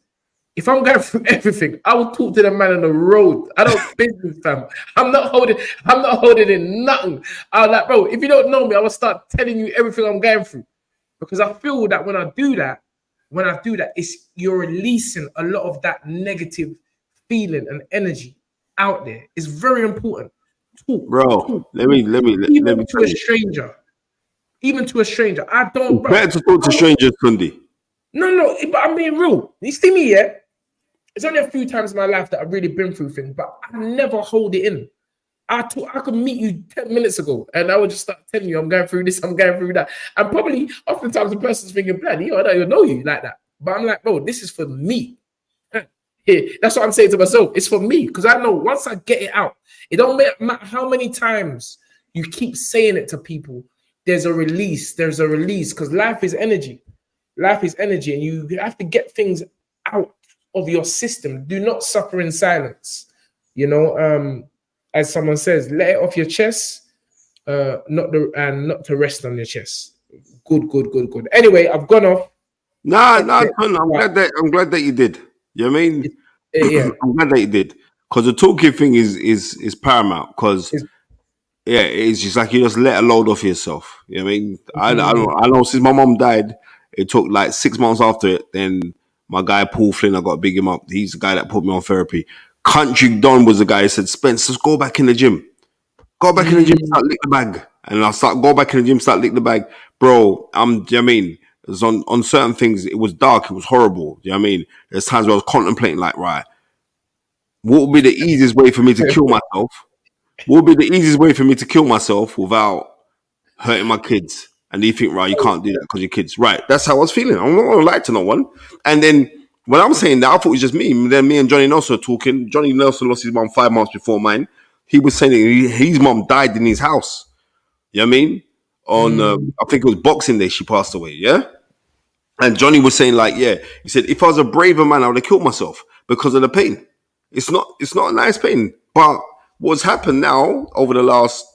Speaker 1: If I'm going through everything, I will talk to the man on the road. I don't business, fam. I'm not holding in nothing. I'm like, bro, if you don't know me, I will start telling you everything I'm going through. Because I feel that when I do that, it's you're releasing a lot of that negative feeling and energy out there. It's very important. Talk,
Speaker 2: bro. Let me
Speaker 1: to a stranger. Even to a stranger. I don't.
Speaker 2: It's better to talk to strangers, Kundi.
Speaker 1: No, but I'm being real. You see me, yeah? It's only a few times in my life that I've really been through things, but I never hold it in. I could meet you 10 minutes ago and I would just start telling you I'm going through this, I'm going through that. And probably oftentimes the person's thinking, "Plan, I don't even know you like that." But I'm like, bro, this is for me. Yeah, that's what I'm saying to myself. It's for me because I know once I get it out, it don't matter how many times you keep saying it to people. There's a release. There's a release because life is energy. Life is energy, and you have to get things out of your system. Do not suffer in silence. You know, as someone says, let it off your chest, not to rest on your chest. Good, good, good, good. Anyway, I've gone off.
Speaker 2: Nah, nah, Ton, I'm glad that you did. You know what I mean?
Speaker 1: Yeah,
Speaker 2: I'm glad that you did. Because the toolkit thing is paramount. Because yeah, it's just like you just let a load off yourself. You know what I mean? I know since my mom died, it took like 6 months after it. Then my guy Paul Flynn, I got to big him up. He's the guy that put me on therapy. Country Don was the guy who said, "Spence, just go back in the gym. Go back in the gym, start lick the bag." And I start go back in the gym, start lick the bag. Bro, do you know what I mean? It was on certain things, it was dark, it was horrible. Do you know what I mean? There's times where I was contemplating, like, right, what would be the easiest way for me to kill myself? What would be the easiest way for me to kill myself without hurting my kids? And you think, right, you can't do that because your kids. Right, that's how I was feeling. I'm not gonna lie to no one. And then when I'm saying that, I thought it was just me. Then me and Johnny Nelson were talking. Johnny Nelson lost his mom 5 months before mine. He was saying that his mom died in his house. You know what I mean? On I think it was Boxing Day, she passed away. Yeah. And Johnny was saying, like, yeah, he said, if I was a braver man, I would have killed myself because of the pain. It's not a nice pain. But what's happened now over the last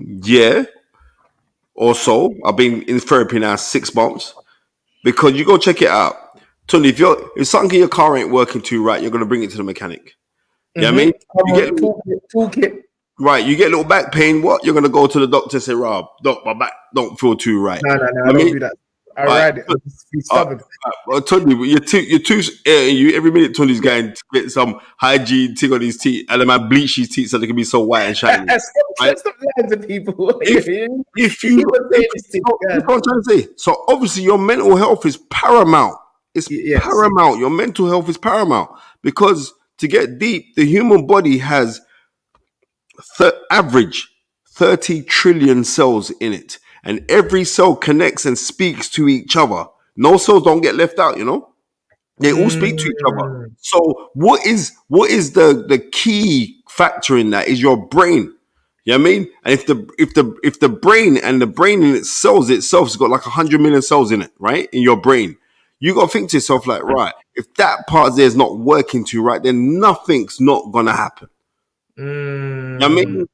Speaker 2: year or so, I've been in therapy now 6 months, because you go check it out. Tony, if something in your car ain't working too right, you're gonna bring it to the mechanic. You know what I mean? You get
Speaker 1: toolkit.
Speaker 2: right, you get a little back pain. What? You're gonna go to the doctor and say, "Rob, doc, my back don't feel too right."
Speaker 1: No, I don't do that. I ride it. Be stubborn.
Speaker 2: Tony, you every minute Tony's going to get some hygiene thing on his teeth, and then I bleach his teeth so they can be so white and shiny.
Speaker 1: Stop lying to people.
Speaker 2: If you, that's what I'm trying to say. So obviously, your mental health is paramount. It's paramount. Your mental health is paramount because to get deep, the human body has average 30 trillion cells in it, and every cell connects and speaks to each other. No cells don't get left out, you know. They all speak to each other. So what is the key factor in that is your brain. You know what I mean? And if the brain and the brain in itself has got like 100 million cells in it, right? In your brain, you got to think to yourself like, right, if that part there is not working too right, then nothing's not gonna happen. You know what I mean?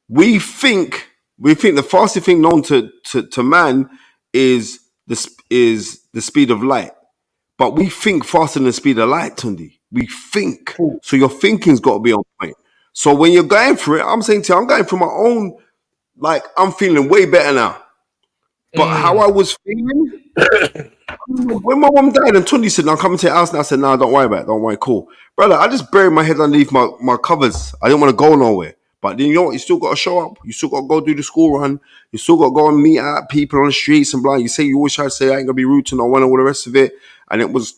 Speaker 2: We think the fastest thing known to man is the speed of light. But we think faster than the speed of light, Tundi. We think. So your thinking's got to be on point. So when you're going through it, I'm saying to you, I'm going through my own, like, I'm feeling way better now. But how I was feeling, when my mom died and Tundi said, "Now come into your house," and I said, "No, don't worry about it. Don't worry, cool." Brother, I just buried my head underneath my covers. I didn't want to go nowhere. But then you know what? You still got to show up. You still got to go do the school run. You still got to go and meet out people on the streets and blah. You say you always try to say I ain't gonna be rude to no one and all the rest of it. And it was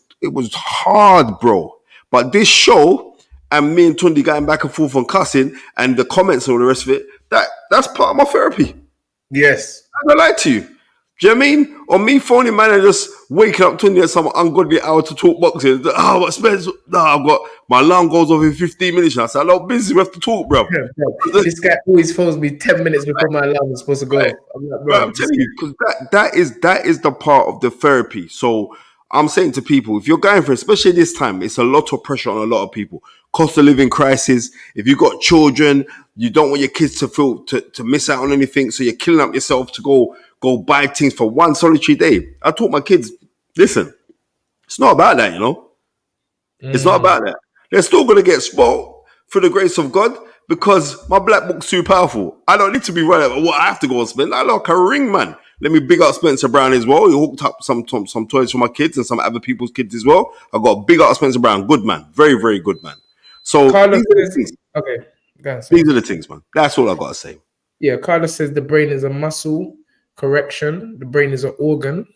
Speaker 2: hard, bro. But this show and me and Tundi going back and forth on cussing and the comments and all the rest of it, that's part of my therapy.
Speaker 1: Yes.
Speaker 2: I'm gonna lie to you. Do you know what I mean? Or me phoning man and just waking up Tundi at some ungodly hour to talk boxing. Oh, what Spence? I've got my alarm goes off in 15 minutes. I said, "I'm busy. We have to talk, bro."
Speaker 1: This guy always phones me 10 minutes before my alarm is supposed to go.
Speaker 2: Right. I'm telling you, because that is the part of the therapy. So I'm saying to people, if you're going for it, especially this time, it's a lot of pressure on a lot of people. Cost of living crisis. If you've got children, you don't want your kids to feel to miss out on anything. So you're killing up yourself to go buy things for one solitary day. I taught my kids, listen, it's not about that, you know. It's not about that. They're still going to get spoiled through the grace of God because my black book's too powerful. I don't need to be running about what I have to go and spend. I like a ring, man. Let me big up Spencer Brown as well. He hooked up some toys for my kids and some other people's kids as well. I got big up Spencer Brown. Good man. Very, very good man. So
Speaker 1: Carlos
Speaker 2: these are the things.
Speaker 1: Okay.
Speaker 2: These are the things, man. That's all I got to say.
Speaker 1: Yeah, Carlos says the brain is a muscle. Correction. The brain is an organ.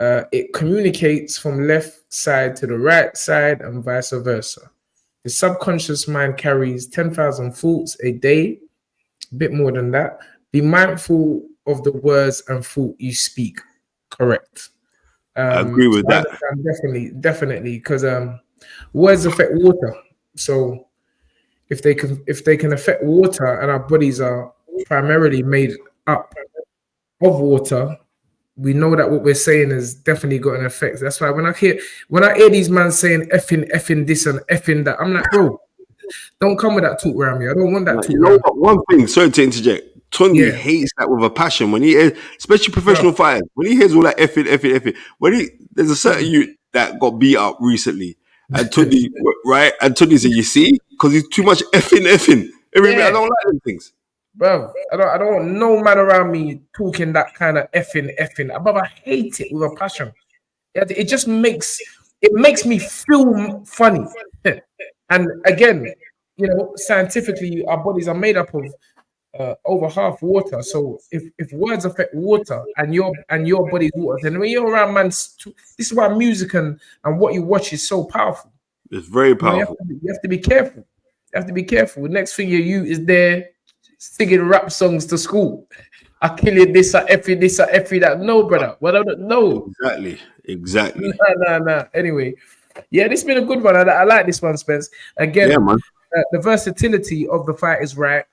Speaker 1: It communicates from left side to the right side and vice versa. The subconscious mind carries 10,000 thoughts a day, a bit more than that. Be mindful of the words and thought you speak. Correct.
Speaker 2: I agree
Speaker 1: So
Speaker 2: with
Speaker 1: I
Speaker 2: that.
Speaker 1: understand definitely, because words affect water. So if they can affect water, and our bodies are primarily made up of water, we know that what we're saying has definitely got an effect. That's why when I hear these men saying effing this and effing that, I'm like, bro, don't come with that talk around me. I don't want that
Speaker 2: Like,
Speaker 1: talk
Speaker 2: you know
Speaker 1: around
Speaker 2: what? One thing, sorry to interject.
Speaker 1: me.
Speaker 2: Tundi
Speaker 1: Yeah,
Speaker 2: hates that with a passion. When he hears, especially
Speaker 1: bro.
Speaker 2: professional fighters, when he hears all that effing, there's a certain youth that got beat up recently, and Tundi, right? And Tundi said, "You see, because he's too much effing. I
Speaker 1: Yeah,
Speaker 2: don't like them things."
Speaker 1: bro. I don't want no man around me talking that kind of effing. But I hate it with a passion. It just makes me feel funny. And again, scientifically, our bodies are made up of over half water. So if words affect water and your body's water, then when you're around man, this is why music and what you watch is so powerful.
Speaker 2: It's very
Speaker 1: You
Speaker 2: powerful.
Speaker 1: you have to be careful. You have to be careful. The next thing you is there singing rap songs to school. I kill you this, I F you this, I F you that. No, brother. Well, I don't know.
Speaker 2: Exactly.
Speaker 1: Nah. Anyway, yeah, this has been a good one. I like this one, Spence.
Speaker 2: Yeah,
Speaker 1: Again,
Speaker 2: man.
Speaker 1: the versatility of the fight is right.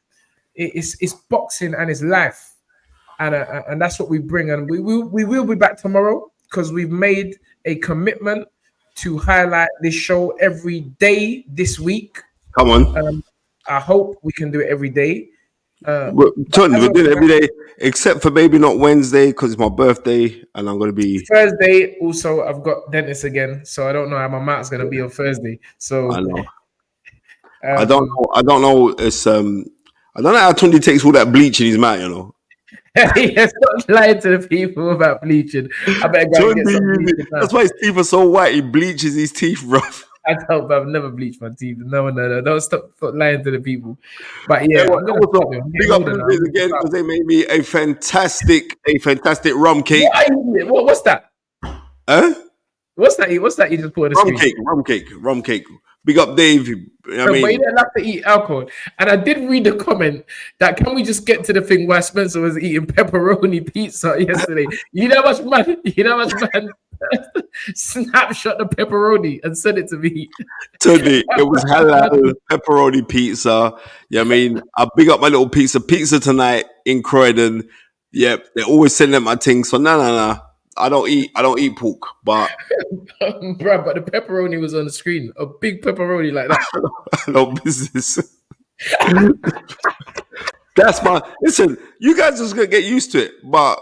Speaker 1: It's boxing and it's life, and that's what we bring. And we will be back tomorrow because we've made a commitment to highlight this show every day this week.
Speaker 2: Come on.
Speaker 1: I hope we can do it every day.
Speaker 2: Tundi,
Speaker 1: As
Speaker 2: we're
Speaker 1: of
Speaker 2: doing it every
Speaker 1: now,
Speaker 2: day, except for maybe not Wednesday because it's my birthday, and I'm gonna be.
Speaker 1: Thursday, also, I've got dentist again, so I don't know how my mouth's gonna be on Thursday.
Speaker 2: I
Speaker 1: So,
Speaker 2: know. I don't
Speaker 1: um,
Speaker 2: know. I don't know. It's I don't know how Tundi takes all that bleach in his mouth. You know.
Speaker 1: yeah, stop lying to the people about bleaching. I better go and get some
Speaker 2: Tundi,
Speaker 1: bleaching now.
Speaker 2: that's why his teeth are so white. He bleaches his teeth rough.
Speaker 1: I don't, but I've never bleached my teeth. No. Don't stop lying to the people. But
Speaker 2: Yeah,
Speaker 1: yeah,
Speaker 2: well,
Speaker 1: I'm gonna
Speaker 2: also,
Speaker 1: stop it. I'm
Speaker 2: big
Speaker 1: getting
Speaker 2: up
Speaker 1: older now.
Speaker 2: Blueberries again because they made me a fantastic rum cake.
Speaker 1: What are you eating? What's that?
Speaker 2: Huh?
Speaker 1: What's that you just put on the screen?
Speaker 2: Rum cake. Big up Dave. I
Speaker 1: But you
Speaker 2: mean,
Speaker 1: don't have to eat alcohol. And I did read the comment that can we just get to the thing where Spencer was eating pepperoni pizza yesterday? You know how much man snapshot the pepperoni and sent it to me.
Speaker 2: Tony, it was halal pepperoni pizza. Yeah, I mean, I big up my little pizza tonight in Croydon. Yep, they always send them my things. So no. I don't eat pork, but
Speaker 1: Bro, but the pepperoni was on the screen. A big pepperoni like that.
Speaker 2: no business. That's my listen. You guys just gonna get used to it, but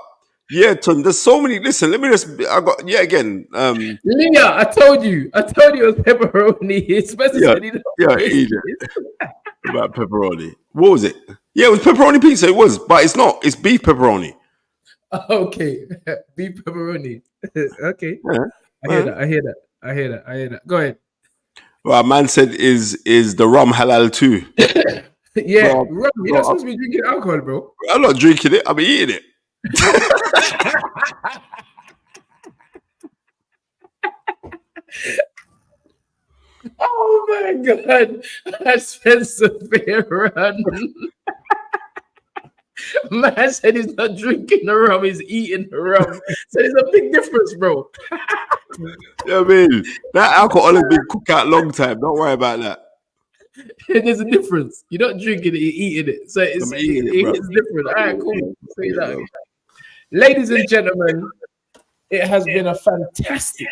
Speaker 2: yeah, Ton. There's so many. Listen, let me just. I got again.
Speaker 1: Leah, I told you it was pepperoni. Spencer
Speaker 2: Yeah,
Speaker 1: said he don't
Speaker 2: yeah,
Speaker 1: taste
Speaker 2: eat
Speaker 1: it.
Speaker 2: it. About pepperoni. What was it? Yeah, it was pepperoni pizza. It was, but it's not. It's beef pepperoni.
Speaker 1: Okay, beef pepperoni. Okay,
Speaker 2: Yeah.
Speaker 1: I hear that. Go ahead.
Speaker 2: Well, man said is the rum halal too?
Speaker 1: Yeah,
Speaker 2: Bro,
Speaker 1: rum. You're not supposed to be drinking alcohol, bro.
Speaker 2: I'm not drinking it. I'm eating it.
Speaker 1: Oh my god, that's Spencer Run. Man said he's not drinking the rum, he's eating the rum. So there's a big difference, bro.
Speaker 2: You know what I mean? That alcohol has been cooked out a long time. Don't worry about that.
Speaker 1: There's a difference. You're not drinking it, you're eating it. So
Speaker 2: I'm eating it, bro.
Speaker 1: it's different. All right, cool. Say
Speaker 2: Yeah,
Speaker 1: that.
Speaker 2: bro.
Speaker 1: Ladies and gentlemen, it has been a fantastic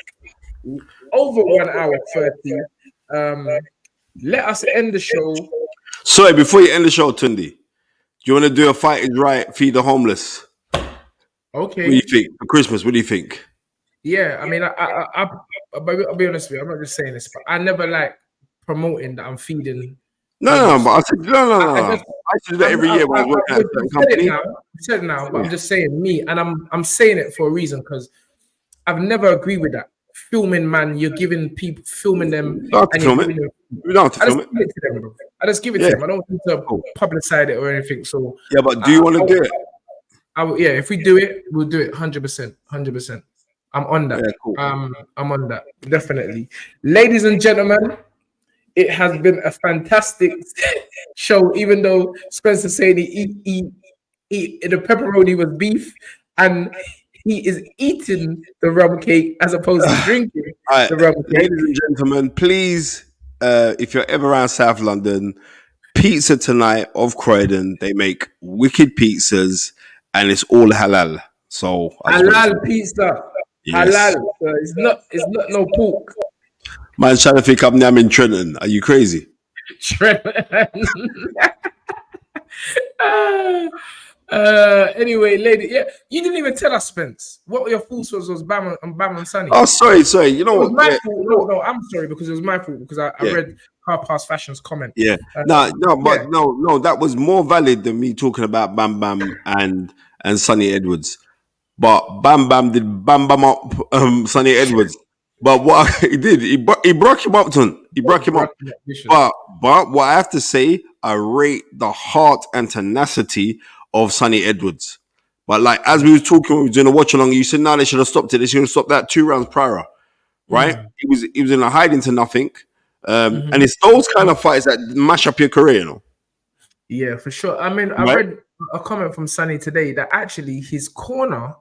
Speaker 1: over 1 hour 30. Let us end the show.
Speaker 2: Sorry, before you end the show, Tundi, do you want to do a fight is right, feed the homeless? What do you
Speaker 1: Okay.
Speaker 2: think for Christmas? What do you think?
Speaker 1: Yeah, I mean, I'll be honest with you. I'm not just saying this, but I never like promoting that I'm feeding
Speaker 2: No,
Speaker 1: homeless.
Speaker 2: but I said no.
Speaker 1: I
Speaker 2: I
Speaker 1: just,
Speaker 2: used to do that every year when I was working at a certain
Speaker 1: said it
Speaker 2: company.
Speaker 1: now. Said it now, but I'm just saying me, and I'm saying it for a reason because I've never agreed with that. Filming, man, you're giving people filming them,
Speaker 2: You don't have to
Speaker 1: and you're
Speaker 2: film it.
Speaker 1: giving them.
Speaker 2: You don't have to
Speaker 1: I just
Speaker 2: film it.
Speaker 1: give it to them, bro. I just give it to
Speaker 2: Yeah,
Speaker 1: them. I don't need to
Speaker 2: cool.
Speaker 1: publicize it or anything. So,
Speaker 2: Yeah, but do you want to do it?
Speaker 1: yeah, if we do it, we'll do it 100%. 100%. I'm on that.
Speaker 2: Yeah, cool.
Speaker 1: I'm on that. Definitely. Ladies and gentlemen, It has been a fantastic show, even though Spencer saying the pepperoni was beef, and he is eating the rum cake as opposed to drinking
Speaker 2: All right,
Speaker 1: the rum cake.
Speaker 2: ladies and gentlemen, please, if you're ever around South London, Pizza Tonight of Croydon, they make wicked pizzas and it's all halal. So I just want to say,
Speaker 1: Halal pizza.
Speaker 2: yes.
Speaker 1: Halal. So it's not no pork.
Speaker 2: Man's trying to think I'm now in Trenton. Are you crazy?
Speaker 1: Anyway, lady, yeah, you didn't even tell us, Spence. What your thoughts was Bam and Sunny?
Speaker 2: Oh, sorry. You know
Speaker 1: It was
Speaker 2: what?
Speaker 1: my
Speaker 2: Yeah,
Speaker 1: fault.
Speaker 2: you know what?
Speaker 1: No, I'm sorry because it was my fault because I
Speaker 2: Yeah.
Speaker 1: read Car Past Fashion's comment.
Speaker 2: Yeah.
Speaker 1: Yeah.
Speaker 2: No, that was more valid than me talking about Bam Bam and Sonny Edwards. But Bam Bam did Bam Bam up Sonny Edwards. But what he did, he broke him up, ton. He broke him up. But what I have to say, I rate the heart and tenacity of Sonny Edwards. But like as we was talking, we was doing a watch along. You said, "No, they should have stopped it. They should have stopped that 2 rounds prior." Right? He was in a hiding to nothing. And it's those kind of fights that mash up your career, you know.
Speaker 1: Yeah, for sure. I mean, I
Speaker 2: Right?
Speaker 1: read a comment from Sunny today that actually his corner,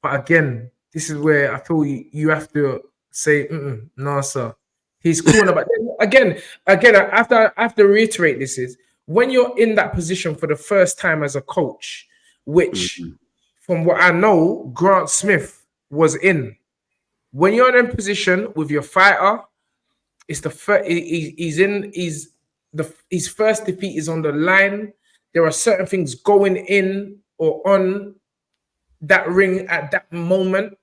Speaker 1: but again, this is where I feel you have to say, no, sir. His corner, but then again, I have to reiterate this is when you're in that position for the first time as a coach, which from what I know, Grant Smith was in. When you're in a position with your fighter, it's the first. His first defeat is on the line. There are certain things going in or on that ring at that moment.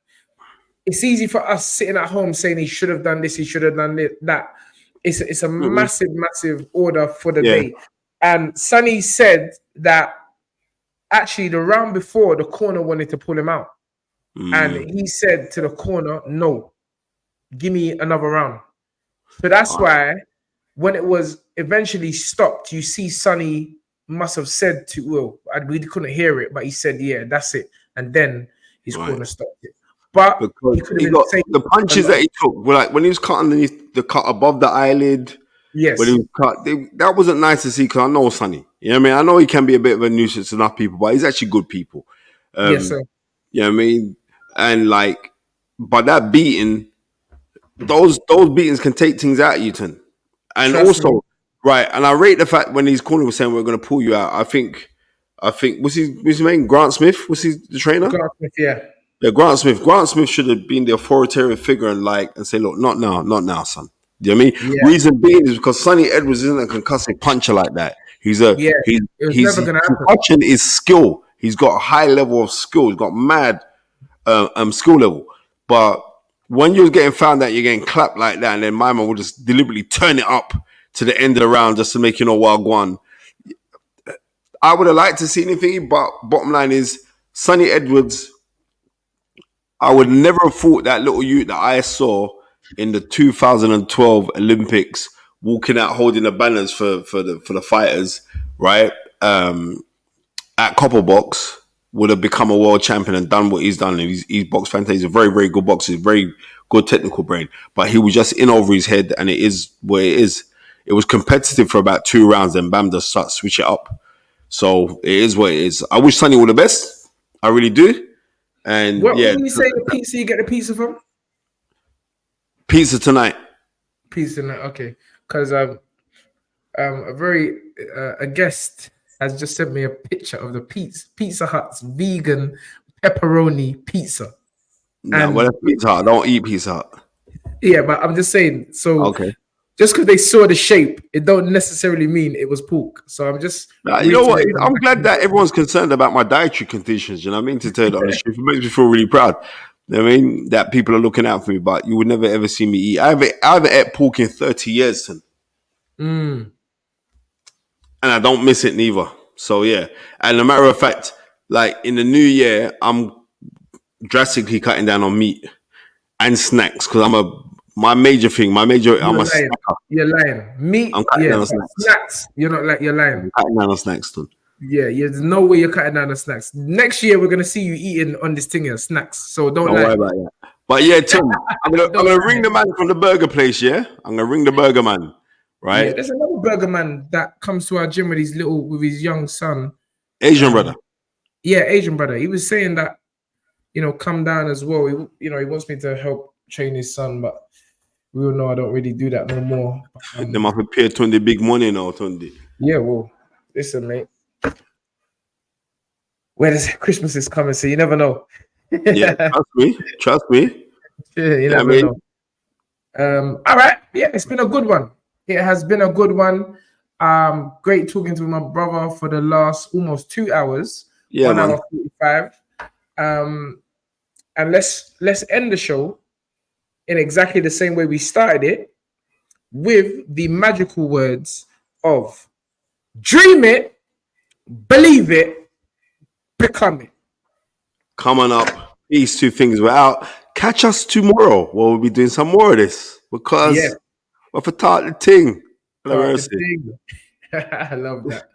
Speaker 1: It's easy for us sitting at home saying he should have done this, he should have done that. It's a massive order for the day. And Sonny said that actually the round before the corner wanted to pull him out. And he said to the corner, no, give me another round. So that's why when it was eventually stopped, you see Sonny must have said to Will, we couldn't hear it, but he said, yeah, that's it. And then his corner stopped it. But
Speaker 2: because he got the punches that he took were like when he was cut underneath the cut above the eyelid.
Speaker 1: Yes.
Speaker 2: When he was cut, that wasn't nice to see because I know Sonny. You know what I mean? I know he can be a bit of a nuisance to enough people, but he's actually good people.
Speaker 1: Yes, sir.
Speaker 2: You know what I mean? And like, but that beating, those beatings can take things out of you, ton. And
Speaker 1: Trust
Speaker 2: also,
Speaker 1: me.
Speaker 2: right, and I rate the fact when his corner was saying we're going to pull you out. I think what's his name? Grant Smith? Was he the trainer?
Speaker 1: Grant Smith, yeah.
Speaker 2: Yeah, Grant Smith. Grant Smith should have been the authoritarian figure and say, look, not now, son. Do you know what I mean?
Speaker 1: Yeah.
Speaker 2: Reason being is because Sonny Edwards isn't a concussive puncher like that. He's
Speaker 1: It was
Speaker 2: he's
Speaker 1: never gonna happen.
Speaker 2: punching is skill. He's got a high level of skill. He's got mad skill level. But when you're getting found out, you're getting clapped like that, and then my man will just deliberately turn it up to the end of the round just to make you know wild one. I would have liked to see anything, but bottom line is Sonny Edwards. I would never have thought that little youth that I saw in the 2012 Olympics walking out holding the banners for the fighters, right? At Copper Box would have become a world champion and done what he's done. He's boxed fantastic. He's a very, very good boxer. He's a very good technical brain. But he was just in over his head, and it is what it is. It was competitive for about 2 rounds, then bam, just start switch it up. So it is what it is. I wish Sonny all the best. I really do. And
Speaker 1: What
Speaker 2: yeah,
Speaker 1: when you say the pizza, you get the pizza from?
Speaker 2: Pizza Tonight.
Speaker 1: Pizza night, okay. Because a guest has just sent me a picture of the Pizza Hut's vegan pepperoni pizza.
Speaker 2: No, well, that's Pizza Hut. I don't eat Pizza Hut.
Speaker 1: Yeah, but I'm just saying. So
Speaker 2: Okay.
Speaker 1: just because they saw the shape, it don't necessarily mean it was pork. So I'm just.
Speaker 2: You know what? I'm glad that everyone's concerned about my dietary conditions. You know what I mean? To tell you the honest truth, it makes me feel really proud. You know what I mean? That people are looking out for me, but you would never ever see me eat. I haven't ate pork in 30 years, son. And I don't miss it neither. So yeah. And a matter of fact, like in the new year, I'm drastically cutting down on meat and snacks because I'm a snacker.
Speaker 1: You're lying. Meat.
Speaker 2: I'm cutting down on
Speaker 1: snacks. You're not like you're lying.
Speaker 2: I'm cutting down on snacks, son.
Speaker 1: Yeah, there's no way you're cutting down the snacks. Next year we're gonna see you eating on this thing here, snacks. So don't lie.
Speaker 2: Worry about that. But yeah, Tim, I'm gonna ring the man from the burger place. Yeah, I'm gonna ring the burger man. right?
Speaker 1: Yeah, there's another burger man that comes to our gym with his young son.
Speaker 2: Asian brother.
Speaker 1: Yeah, Asian brother. He was saying that, come down as well. He wants me to help train his son, but we all know I don't really do that no more.
Speaker 2: They must be paid Tunde big money now, Tunde.
Speaker 1: Yeah, well, listen, mate. Christmas is coming, so you never know.
Speaker 2: Yeah, trust me.
Speaker 1: Yeah, you never know. All right. Yeah, it's been a good one. It has been a good one. Great talking to my brother for the last almost 2 hours.
Speaker 2: Yeah,
Speaker 1: 1
Speaker 2: man.
Speaker 1: hour 45. And let's end the show in exactly the same way we started it, with the magical words of dream it, believe it, become it.
Speaker 2: Coming up, these two things were out. Catch us tomorrow. We'll be doing some more of this because
Speaker 1: Yeah.
Speaker 2: we're for the thing.
Speaker 1: I love that.